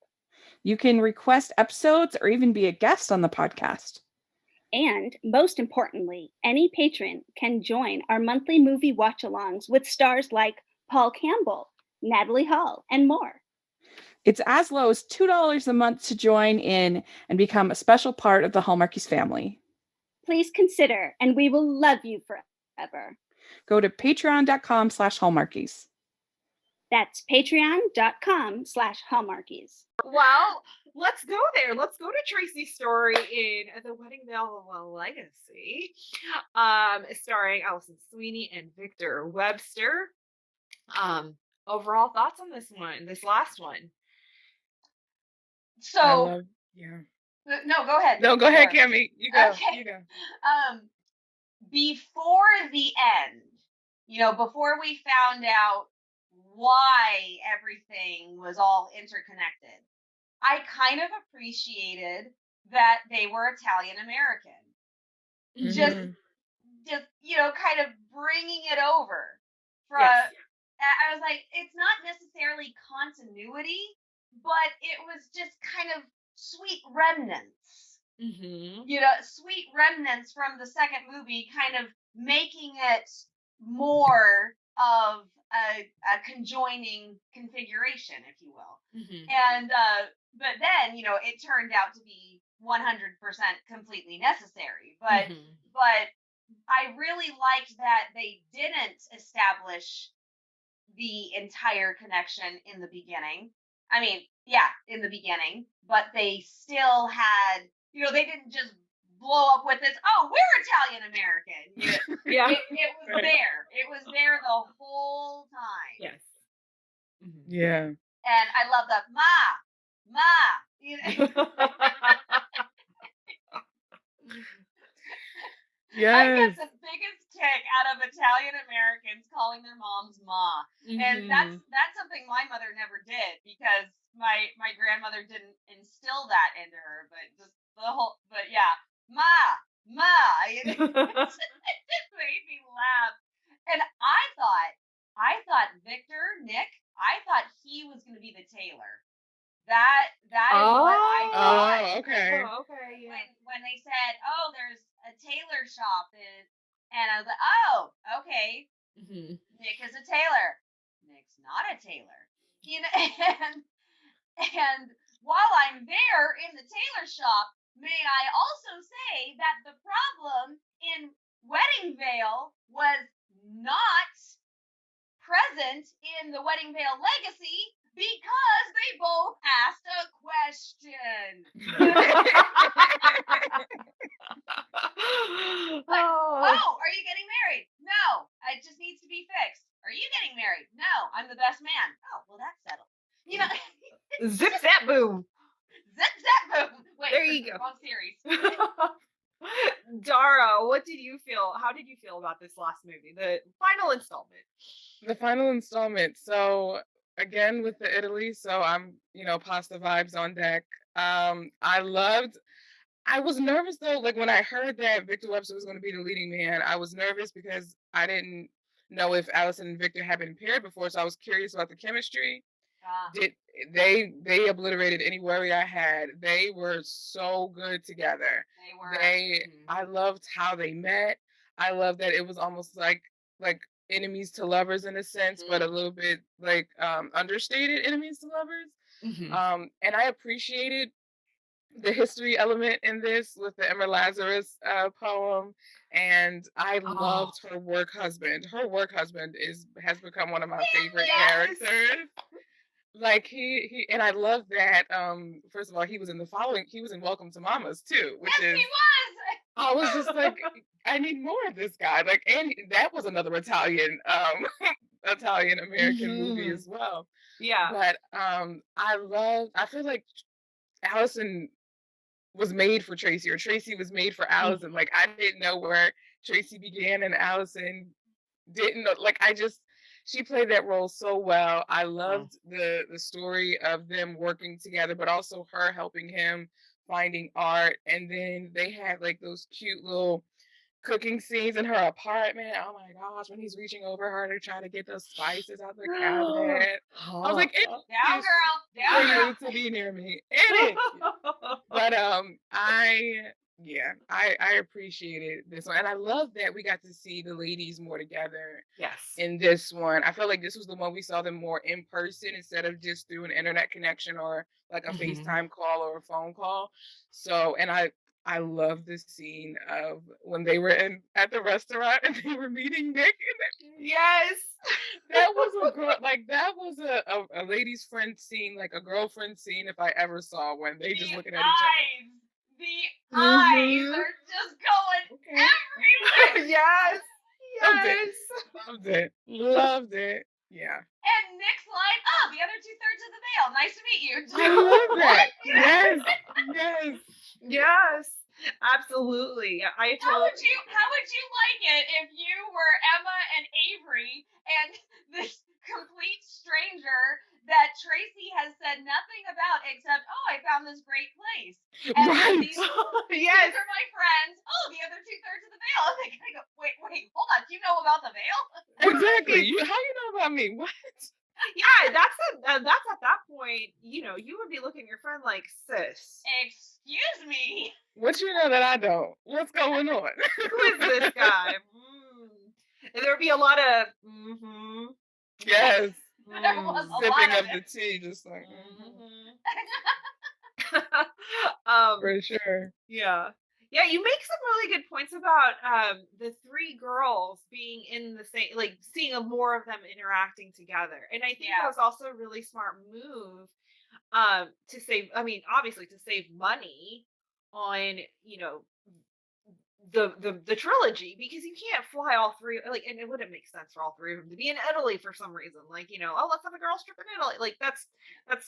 You can request episodes or even be a guest on the podcast. And most importantly, any patron can join our monthly movie watch-alongs with stars like Paul Campbell, Natalie Hall, and more. It's as low as $2 a month to join in and become a special part of the Hallmarkies family. Please consider, and we will love you forever. Go to patreon.com/Hallmarkies. That's patreon.com/Hallmarkies. Well, let's go there. Let's go to Tracy's story in The Wedding Veil Legacy, starring Allison Sweeney and Victor Webster. Overall thoughts on this last one? So, Yeah. no, go ahead. No, go ahead, Sure. Cammy. You go. Okay. You go. Before the end, before we found out why everything was all interconnected, I kind of appreciated that they were Italian American. Just, Mhm. kind of bringing it over. Yes. I was like, it's not necessarily continuity, but it was just kind of sweet remnants. Mm-hmm. Sweet remnants from the second movie, kind of making it more of a conjoining configuration, if you will. Mm-hmm. And but then it turned out to be 100% completely necessary. But Mm-hmm. but I really liked that they didn't establish the entire connection in the beginning. I mean, yeah, in the beginning, but they still had, they didn't just blow up with this, "Oh, we're Italian American." Yeah. It was Right. there. It was there the whole time. Yes. Mm-hmm. Yeah. And I love the ma. I Yes. get the biggest kick out of Italian Americans calling their moms ma. And that's something my mother never did, because my grandmother didn't instill that into her, but just but yeah, ma. It just made me laugh. And I thought Nick, I thought he was going to be the tailor. That is what I thought. Oh, okay. Oh, okay. Yeah. When they said, "Oh, there's a tailor shop," and I was like, "Oh, okay, Mm-hmm. Nick is a tailor." Nick's not a tailor, and while I'm there in the tailor shop, may I also say that the problem in Wedding Veil was not present in the Wedding Veil Legacy, because they both asked a question. Oh, are you getting married? No, it just needs to be fixed. Are you getting married? No, I'm the best man. Oh, well, that's settled. Zip zap boom. Zip zap boom. Wait, There you go. wrong series. Dara, what did you feel? How did you feel about this last movie, the final installment? The final installment. So again with the Italy, so I'm, pasta vibes on deck. I loved I was nervous though, like when I heard that Victor Webster was going to be the leading man, I was nervous because I didn't know if Allison and Victor had been paired before, so I was curious about the chemistry. Ah, Did they obliterated any worry I had. They were so good together. they were. I loved how they met. I love that it was almost like enemies to lovers in a sense, but a little bit like understated enemies to lovers. Mhm. And I appreciated the history element in this with the Emma Lazarus poem, and I Oh, loved her work husband. Her work husband has become one of my favorite yes. characters. Like and I love that. First of all, he was in Welcome to Mamas too, which Yes, is he was. I was just like, I need more of this guy. Like, and that was another Italian Italian American movie Mhm. as well. Yeah. But I feel like Allison was made for Tracy, or Tracy was made for Mhm. Allison. Like I didn't know where Tracy began and Allison didn't know. Like I just she played that role so well. I Mhm. loved the story of them working together, but also her helping him finding art. And then they had like those cute little cooking scenes in her apartment. Oh my gosh, when he's reaching over her to try to get those spices out the cabinet. I was like, it Down, is girl. for Down, you girl. to be near me. It is. But I appreciated this one. And I love that we got to see the ladies more together Yes. in this one. I felt like this was the one we saw them more in person instead of just through an internet connection or like a Mhm. FaceTime call or a phone call. So, and I love this scene of when they were in at the restaurant and they were meeting Nick, Yes. that was a girl, like that was a lady's friend scene, like a girlfriend scene if I ever saw one. They just The looking at each other. eyes. The eyes Mhm. are just going Okay. everywhere. Yes. Loved it. Yes. Loved it. Loved it. Yeah. And Nick's like, oh, the other two-thirds of the veil. Nice to meet you. I love What? that. Yes. Yes. Yes. Absolutely. Yeah, I totally How agree. would you like it if you were Emma and Avery and this complete stranger that Tracy has said nothing about except, oh, I found this great place. And Right. these Yes. are my friends. Oh, the other two-thirds of the veil. And they kind of go, wait, hold on. Do you know about the veil? Exactly. Right. How you know about me? What? Yeah, that's at that point, you would be looking at your friend like, sis, Excuse me. What you know that I don't? What's going on? who is this guy? And there would be a lot of Yes. There was a Sipping lot of of the it. tea, just like um, for sure. yeah. Yeah, you make some really good points about the three girls being in the same, like seeing more of them interacting together. And I think that Yeah. was also a really smart move to save, I mean, obviously to save money on, the trilogy, because you can't fly all three, like, and it wouldn't make sense for all three of them to be in Italy for some reason, like, oh, let's have a girls trip in Italy, like that's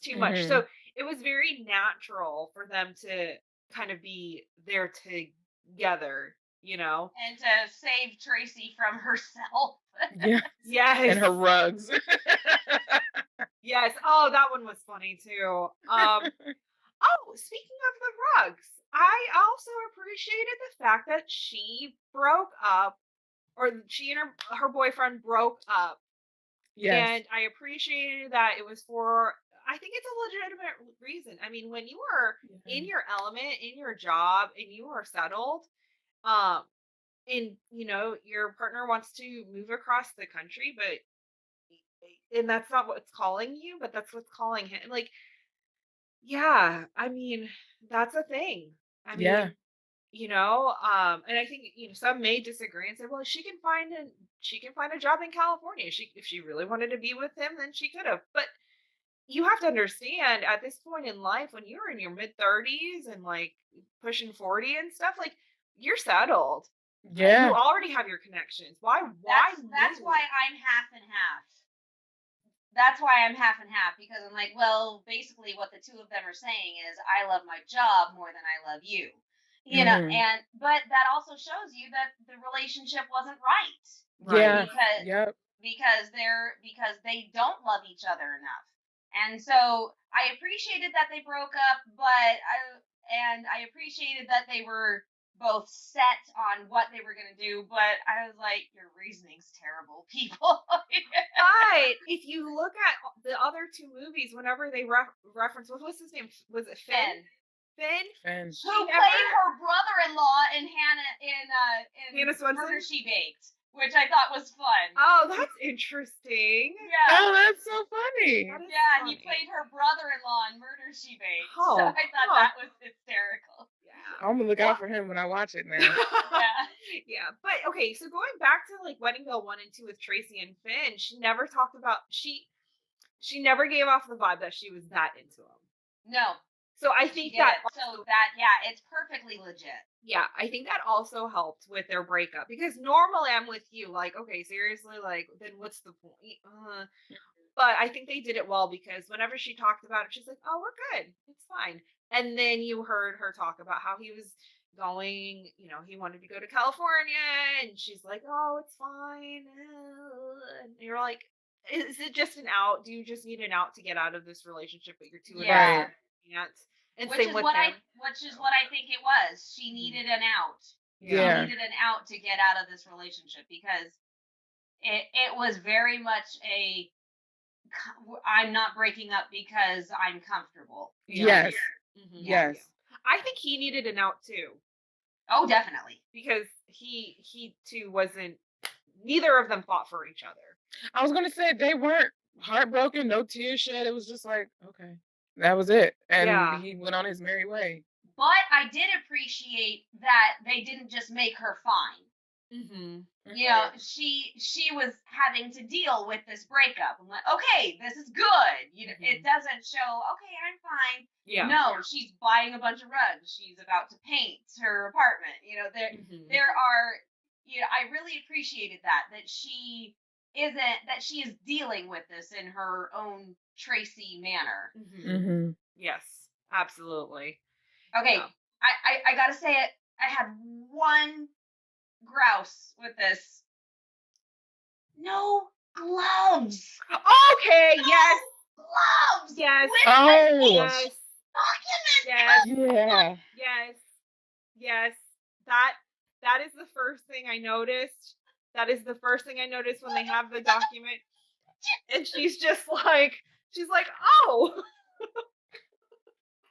too much. Hmm. So it was very natural for them to kind of be there together, And to save Tracy from herself. Yeah. yes. And her rugs. Yes, oh, that one was funny too. Oh, speaking of the rugs, I also appreciated the fact that she broke up, or she and her boyfriend broke up, Yes. and I appreciated that it was for. I think it's a legitimate reason. I mean, when you are Yeah. in your element, in your job, and you are settled, um, and your partner wants to move across the country, and that's not what's calling you, but that's what's calling him. Like, yeah, I mean, that's a thing. I Yeah. mean, and I think, some may disagree and say, well, she can find a job in California. If she really wanted to be with him, then she could have. But you have to understand, at this point in life, when you're in your mid 30s and like pushing 40 and stuff, like, you're settled. You Yeah. already have your connections. Why That's move? why I'm half and half. That's why I'm half and half, because I'm like, well, basically what the two of them are saying is I love my job more than I love you. Mhm. But that also shows you that the relationship wasn't right Yeah. Right. Yep. because they don't love each other enough. And so I appreciated that they broke up, I appreciated that they were both set on what they were going to do, but I was like, your reasoning's terrible, people. But if you look at the other two movies, whenever they reference, what was his name? Was it Finn? Finn, Finn? And who played her brother-in-law in Hannah Swenson? Murder She Baked, which I thought was fun. Oh, that's interesting. Yeah. oh, that's so funny. That is Yeah, funny. he played her brother-in-law in Murder She Baked. Oh, So I thought that was hysterical. Yeah. I'm gonna look out for him when I watch it now. Yeah. Yeah, but okay, so going back to like Wedding Bell 1 and 2 with Tracy and Finn, she never talked about she never gave off the vibe that she was that into him. No, So I she think did. that So that, yeah, it's perfectly legit. yeah, I think that also helped with their breakup because normally I'm with you, like, okay, seriously, like, then what's the point? But I think they did it well because whenever she talked about it, she's like, oh, we're good, it's fine. And then you heard her talk about how he was going, he wanted to go to California, and she's like, oh, it's fine. And you're like, is it just an out? Do you just need an out to get out of this relationship, but you're too Yeah. invested? Can't. And Which same is with what him. I think it was. She needed an out. Yeah. She needed an out to get out of this relationship because it was very much I'm not breaking up because I'm comfortable. Yes. Mhm. Yes. I think he needed an out too Oh, definitely. because he too wasn't. Neither of them fought for each other. I was gonna say they weren't heartbroken, no tears shed. It was just like, okay, that was it, and Yeah. he went on his merry way. But I did appreciate that they didn't just make her fine. Mm-hmm. She was having to deal with this breakup. I'm like, okay, this is good. It doesn't show, okay, I'm fine. Yeah. No, she's buying a bunch of rugs. She's about to paint her apartment. There are, I really appreciated that she is dealing with this in her own Tracy manner. Mm-hmm. Yes, absolutely. Okay, Yeah. I gotta say it. I had one grouse with this. No gloves. Okay. No yes. gloves. Yes. With Oh. this Yes. document. Yes. Yeah. Yes. Yes. That is the first thing I noticed. That is the first thing I noticed when they have the document. And she's like, oh.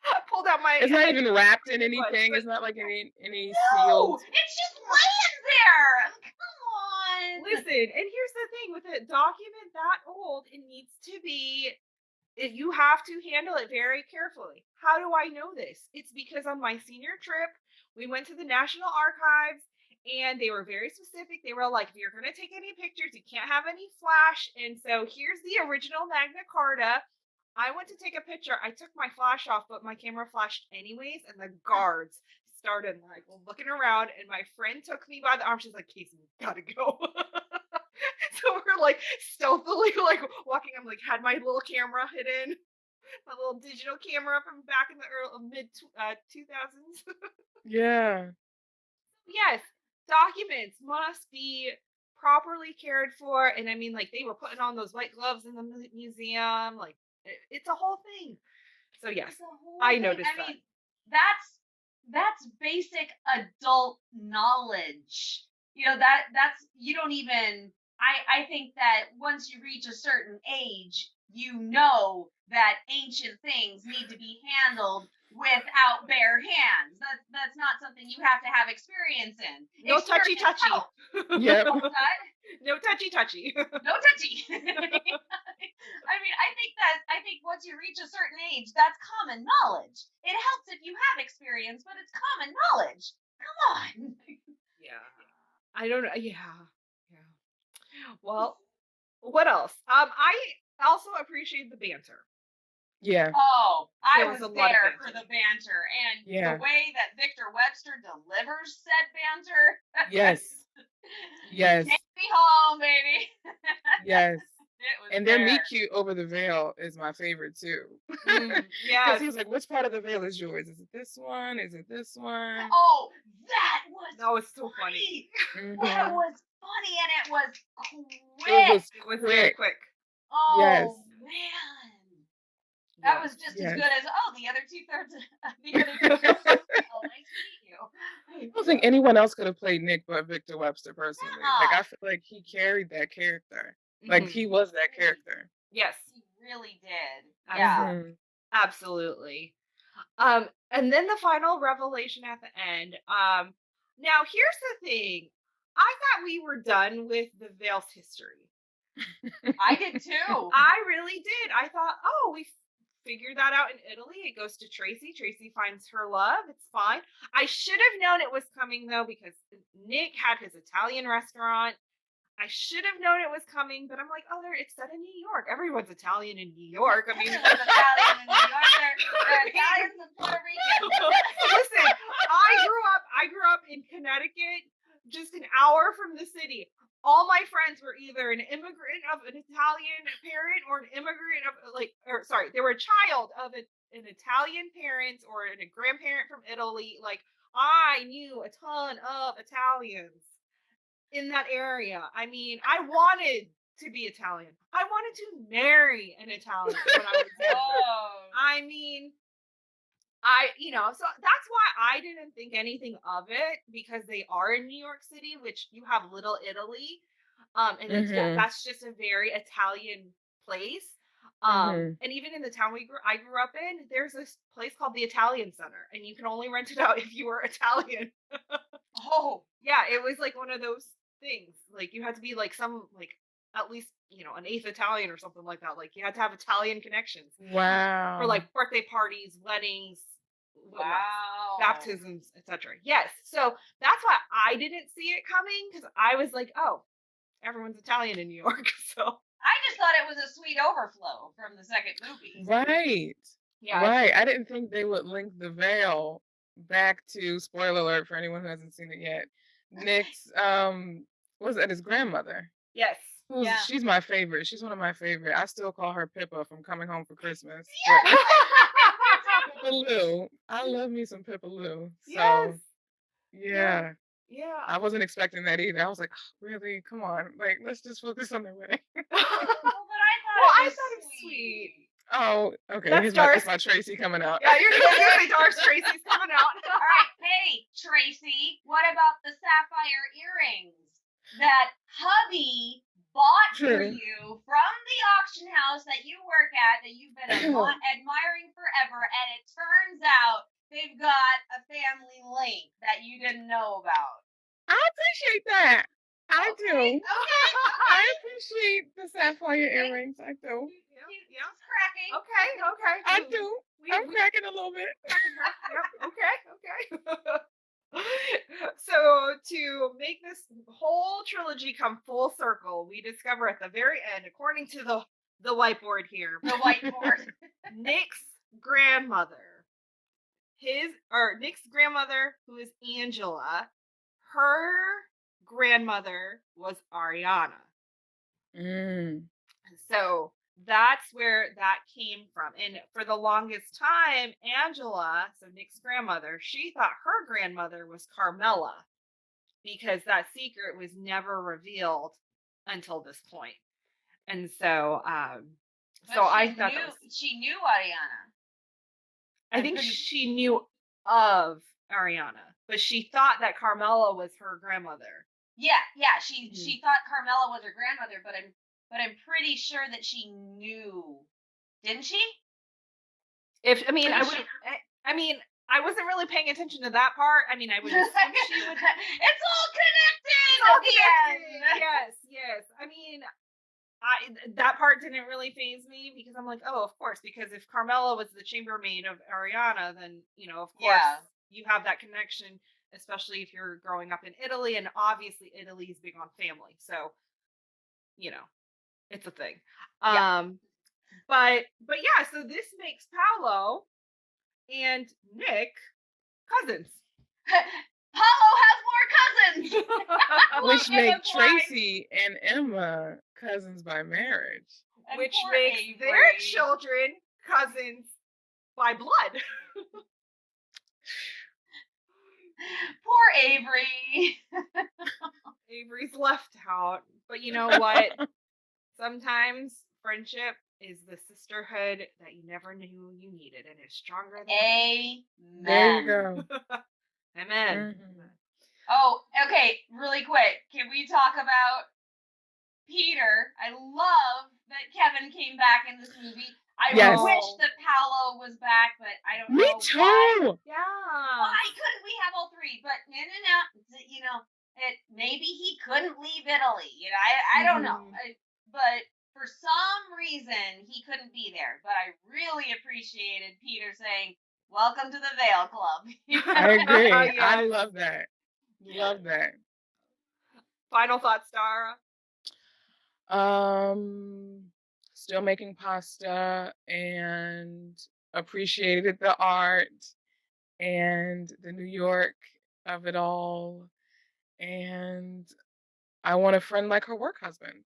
I pulled out my. It's not even wrapped in anything. It's not like any sealed. It's just laying there. Come on. Listen, and here's the thing with a document that old, it needs to be. You have to handle it very carefully. How do I know this? It's because on my senior trip, we went to the National Archives and they were very specific. They were like, if you're going to take any pictures, you can't have any flash. And so here's the original Magna Carta. I went to take a picture. I took my flash off, but my camera flashed anyways. And the guards started like looking around. And my friend took me by the arm. She's like, Casey, we gotta go. So we're like stealthily like walking. I'm like had my little camera hidden, my little digital camera from back in the mid 2000s. Yeah. Yes, documents must be properly cared for, and I mean, like they were putting on those white gloves in the museum. Like it's a whole thing. So yes, I noticed that. I mean, that's basic adult knowledge. That's you don't even. I think that once you reach a certain age, that ancient things need to be handled without bare hands. That's not something you have to have experience in. No touchy. Yep. No touchy. No touchy. I mean, I think once you reach a certain age, that's common knowledge. It helps if you have experience, but it's common knowledge. Come on. Yeah. I don't know. Yeah. Well, what else? I also appreciate the banter. Yeah. Oh, I There was was a lot of there banter. for the banter and Yeah. the way that Victor Webster delivers said banter. Yes. Yes. Take me home, baby. Yes. was And their there. meet cute over the veil is my favorite too. Because Yes. he was like, "Which part of the veil is yours? Is it this one? Is it this one?" Oh, That was so funny. That was funny, and it was It was quick. It was very quick. quick. Yes. Oh man, that Yes. was just as Yes. good as the other 2/3 of the other. Oh, nice to meet you. I don't think anyone else could have played Nick but Victor Webster personally. Like Yeah. I feel like he carried that character. Like Mhm. he was that character. Yes. He really did. Absolutely. Yeah. Mhm. Absolutely. And then the final revelation at the end. Now here's the thing. I thought we were done with the Veil's history. I did too. I really did. I thought, oh, we figured that out in Italy. It goes to Tracy. Tracy finds her love. It's fine. I should have known it was coming though, because Nick had his Italian restaurant. I should have known it was coming, but I'm like, oh, it's set in New York. Everyone's Italian in New York. I mean, Everyone's Italian in New York. They're Italians and Puerto Rican. Listen, I grew up in Connecticut, just an hour from the city. All my friends were either an immigrant of an Italian parent or an immigrant of they were a child of an Italian parent or a grandparent from Italy. Like I knew a ton of Italians in that area. I mean, I wanted to be Italian. I wanted to marry an Italian when I was younger. Oh. I mean, so that's why I didn't think anything of it, because they are in New York City, which you have Little Italy. And that's just a very Italian place. And even in the town I grew up in, there's this place called the Italian Center, and you can only rent it out if you were Italian. Oh. Yeah, it was like one of those things. Like you had to be like at least, an eighth Italian or something like that. Like you had to have Italian connections. Wow. For like birthday parties, weddings, Wow. baptisms, etc. Yes. So that's why I didn't see it coming, because I was like, oh, everyone's Italian in New York. So I just thought it was a sweet overflow from the second movie. Right. yeah. Right. I didn't think they would link the veil back to, spoiler alert for anyone who hasn't seen it yet, Nick's was that his grandmother? Yes. Yeah. She's my favorite. She's one of my favorite. I still call her Pippa from Coming Home for Christmas. Yeah. But Pippa Lou. I love me some Pippa Lou. So Yes. yeah. Yeah. I wasn't expecting that either. I was like, oh, really? Come on. Like, let's just focus on the wedding. But I thought it was sweet. Oh, okay. That's Here's my Tracy coming out. Yeah, you're gonna say Darce Tracy's coming out. All right, hey Tracy, what about the sapphire earrings that hubby bought for you from the auction house that you work at, that you've been admiring forever, and it turns out they've got a family link that you didn't know about? I appreciate that. I do. Okay. I appreciate the sapphire earrings. I do. Yeah. Cracking. Okay. I do. I'm cracking a little bit. Yep. Okay. So to make this whole trilogy come full circle, we discover at the very end, according to the whiteboard here, Nick's grandmother, Nick's grandmother, who is Angela, her grandmother was Ariana. So that's where that came from. And for the longest time, Angela, so Nick's grandmother, she thought her grandmother was Carmela, because that secret was never revealed until this point. And so I thought she knew Ariana. I think she knew of Ariana, but she thought that Carmela was her grandmother. Yeah. She thought Carmela was her grandmother, but I'm pretty sure that she knew, didn't she? I wasn't really paying attention to that part. I mean, I would assume she would. It's all connected. Yes. I mean, that part didn't really faze me, because I'm like, oh, of course, because if Carmela was the chambermaid of Ariana, then of course you have that connection, especially if you're growing up in Italy, and obviously Italy is big on family, so it's a thing. Yeah. But yeah, so this makes Paolo and Nick cousins. Paolo has more cousins. Which make Tracy and Emma cousins by marriage. And which poor makes their Avery. children cousins by blood. Poor Avery. Avery's left out. But you know what? Sometimes friendship is the sisterhood that you never knew you needed and it's stronger than you. There you Amen. go. Amen. Mhm. Oh, okay, really quick. Can we talk about Peter? I love that Kevin came back in this movie. I Yes. wish that Paolo was back, but I don't Me know too. why. Yeah. Why couldn't we have all three? But no. You know, maybe he couldn't leave Italy. You know, I don't know. Mhm. But for some reason he couldn't be there. But I really appreciated Peter saying, "Welcome to the Veil Club." I agree. I Yes. love that. Love that. Final thoughts, Dara. Still making pasta and appreciated the art and the New York of it all. And I want a friend like her work husband.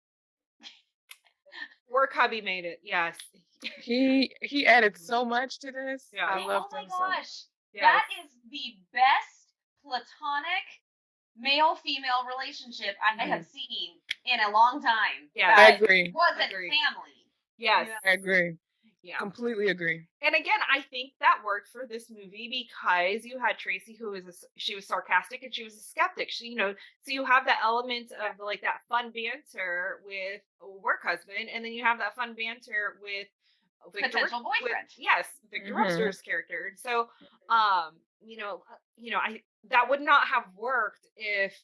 Work hubby made it. Yes. He added so much to this. Yeah. I Oh loved my him so much. gosh. Yes. That is the best platonic male-female relationship I have seen in a long time. Yes. I That agree. wasn't Agree. family. Yes. Yeah. I agree. Yeah. Completely agree. And again, I think that worked for this movie because you had Tracy, who was she was sarcastic and she was a skeptic. She, you know, so you have the element of like that fun banter with a work husband, and then you have that fun banter with Potential boyfriend. Victor Mhm. Webster's character. And so, I that would not have worked if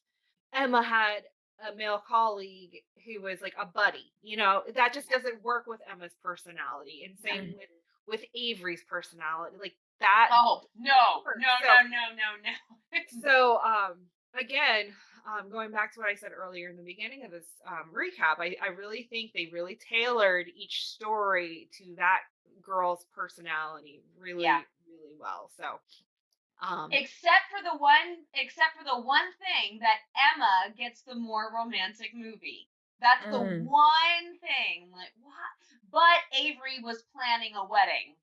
Emma had a male colleague who was like a buddy. You know, that just doesn't work with Emma's personality. And same with Avery's personality. Like that. Oh no. works. No. So again, going back to what I said earlier in the beginning of this recap, I really think they really tailored each story to that girl's personality really, really well. So Except for the one thing that Emma gets the more romantic movie. That's the one thing. Like what? But Avery was planning a wedding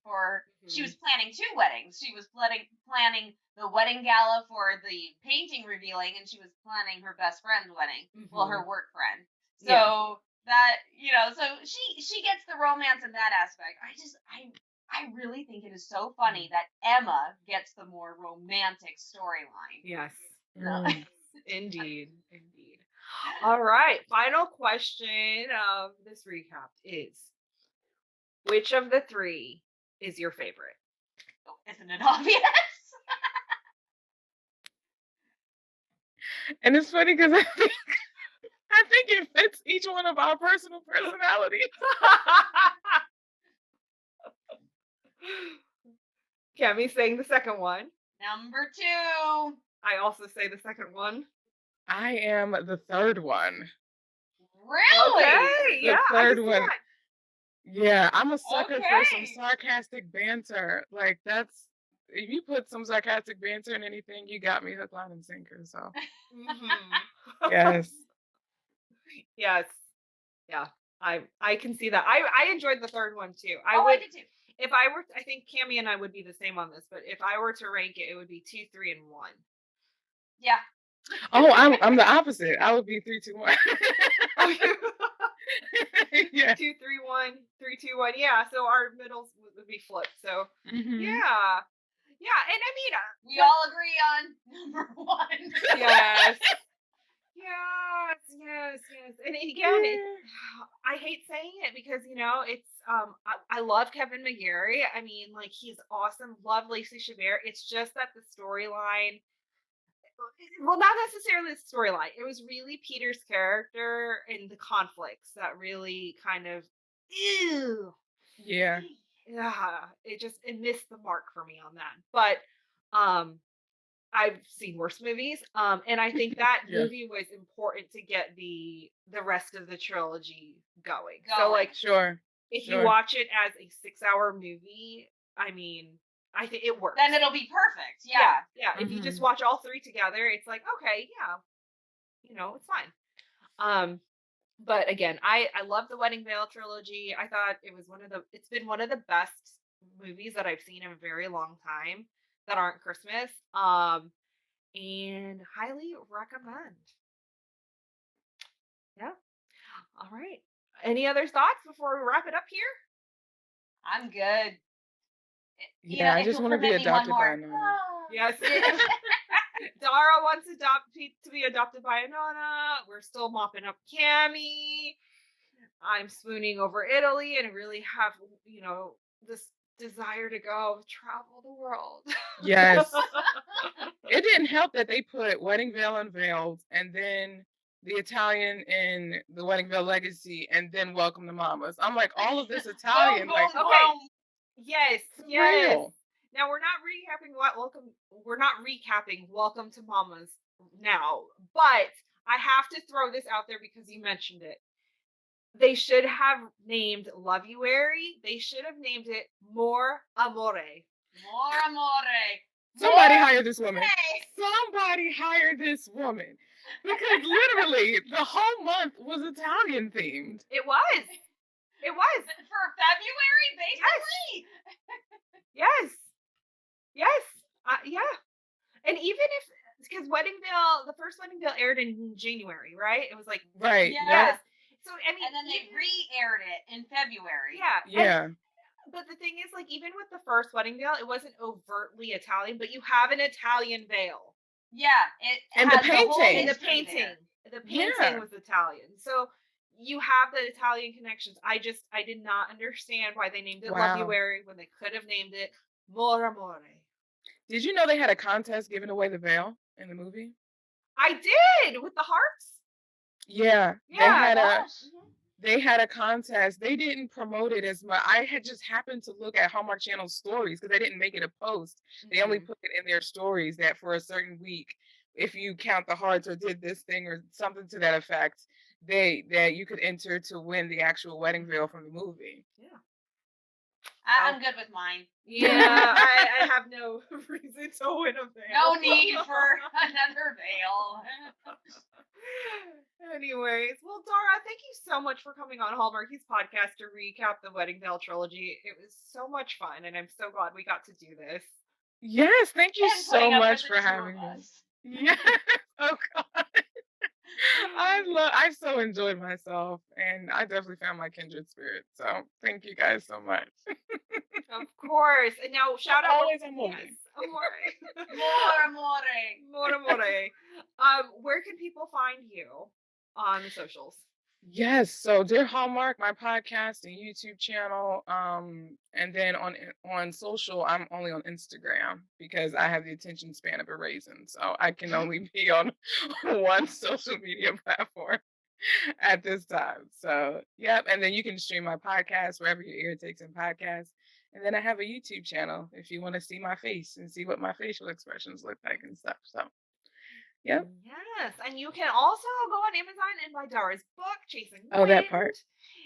she was planning two weddings. She was planning the wedding gala for the painting revealing, and she was planning her best friend's wedding. Well, her work friend. So that, so she gets the romance in that aspect. I really think it is so funny that Emma gets the more romantic storyline. yes. Mm. Indeed. All right. Final question of this recap is, which of the three is your favorite? Isn't it obvious? And it's funny because I think it fits each one of our personal personalities. Kemi saying the second one. Number 2. I also say the second one. I am the third one. Really? Okay. The Yeah. third I can see one. that. Yeah, I'm a sucker for some Okay. sarcastic banter. Like if you put some sarcastic banter in anything, you got me hook, line, and sinker. So yes. Yes. Yeah. I can see that. I enjoyed the third one too. I did too. If I were, I think Cammy and I would be the same on this, but if I were to rank it, it would be 2, 3, and 1. Yeah. Oh, I'm the opposite. I would be 3, 2, 1. Yeah. 2, 3, 1, 3, 2, 1. Yeah. So our middles would be flipped. So yeah. And I mean, we all agree on number 1. Yes. Yes. And again, I hate saying it because it's I love Kevin McGarry. I mean, like he's awesome. Love Lacey Chabert. It's just that the storyline, well, not necessarily the storyline. It was really Peter's character and the conflicts that really kind of, ew. Yeah. It missed the mark for me on that. But I've seen worse movies. And I think that movie was important to get the rest of the trilogy going. So like sure. If you watch it as a 6-hour movie, I mean, I think it works. Then it'll be perfect. Yeah. If you just watch all three together, it's like, okay, it's fine. But again, I love the Wedding Veil trilogy. I thought it's been one of the best movies that I've seen in a very long time that aren't Christmas. And highly recommend. Yeah. All right. Any other thoughts before we wrap it up here? I'm good. Yeah, I If just you'll want to be permit me one adopted by a more. nana. Yes. Dara wants to be adopted by a nana. We're still mopping up Cammy. I'm swooning over Italy and really have, this desire to go travel the world. Yes. It didn't help that they put Wedding Veil Unveiled and then the Italian in the Wedding Veil Legacy and then Welcome to Mamas. I'm like, all of this Italian, Boom, like, boom, Okay. boom. Yes, for yes. real. Now we're not recapping Welcome to Mamas now, but I have to throw this out there because you mentioned it. They should have named Loveuary. They should have named it More Amore. More amore. Somebody More hire this woman. amore. Somebody hire this woman. Because literally the whole month was Italian themed. It was. It was. For February, basically. Yes. Yes. Yeah. And even if, because the first Wedding Veil aired in January, right? It was like, Right. Yeah. yes. So, I mean, And then they re-aired it in February. yeah. Yeah. But the thing is, like, even with the first Wedding Veil, it wasn't overtly Italian, but you have an Italian veil. Yeah. It And the has whole painting. And the history painting. there. The painting Yeah. was Italian. So you have the Italian connections. I did not understand why they named it Wow. Loveuary when they could have named it More Amore. Did you know they had a contest giving away the veil in the movie? I did with the hearts. Yeah. Yeah. They had a contest. They didn't promote it as much. I had just happened to look at Hallmark Channel stories because they didn't make it a post. They only put it in their stories that for a certain week, if you count the hearts or did this thing or something to that effect, that you could enter to win the actual wedding veil from the movie. Yeah. I'm good with mine. Yeah, I have no reason to win a veil. No need for another veil. Anyways, well, Dara, thank you so much for coming on Hallmarkies podcast to recap the Wedding Veil trilogy. It was so much fun, and I'm so glad we got to do this. Yes, thank you And so putting up much with for the two having of me. us. Yes. Oh God. I so enjoyed myself and I definitely found my kindred spirit. So thank you guys so much. Of course. And now shout out Always amore. Yes, amore. More amore. More amore. Where can people find you on the socials? Yes, so Dear Hallmark, my podcast and YouTube channel, and then on social, I'm only on Instagram because I have the attention span of a raisin, so I can only be on one social media platform at this time. So, yep, and then you can stream my podcast wherever your ear takes in podcasts, and then I have a YouTube channel if you want to see my face and see what my facial expressions look like and stuff. So, yep. Yes, and you can also go on Amazon and buy Dara's book, Chasing Oh, Wind. that part.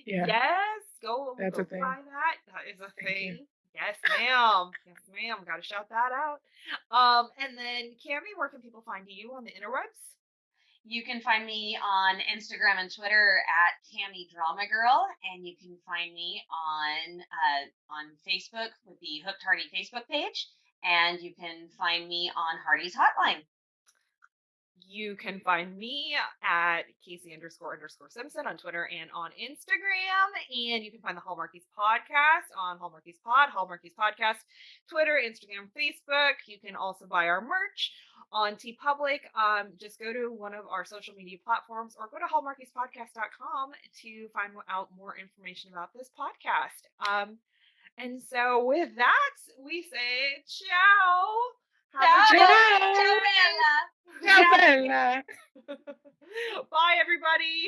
Yeah. Yes, go That's go a thing. buy that. That is a Thank you. thing. Yes, ma'am. Yes, ma'am. Got to shout that out. And then Cammy, where can people find you on the interwebs? You can find me on Instagram and Twitter at Cammy Drama Girl, and you can find me on Facebook with the Hooked Hardy Facebook page, and you can find me on Hardy's Hotline. You can find me at Casey__Simpson on Twitter and on Instagram. And you can find the Hallmarkies podcast on Hallmarkies Pod, Hallmarkies Podcast, Twitter, Instagram, Facebook. You can also buy our merch on TeePublic. Just go to one of our social media platforms or go to hallmarkiespodcast.com to find out more information about this podcast. And so with that, we say ciao. Have a Ciao, good Bella. Ciao, Bella. Bye, everybody.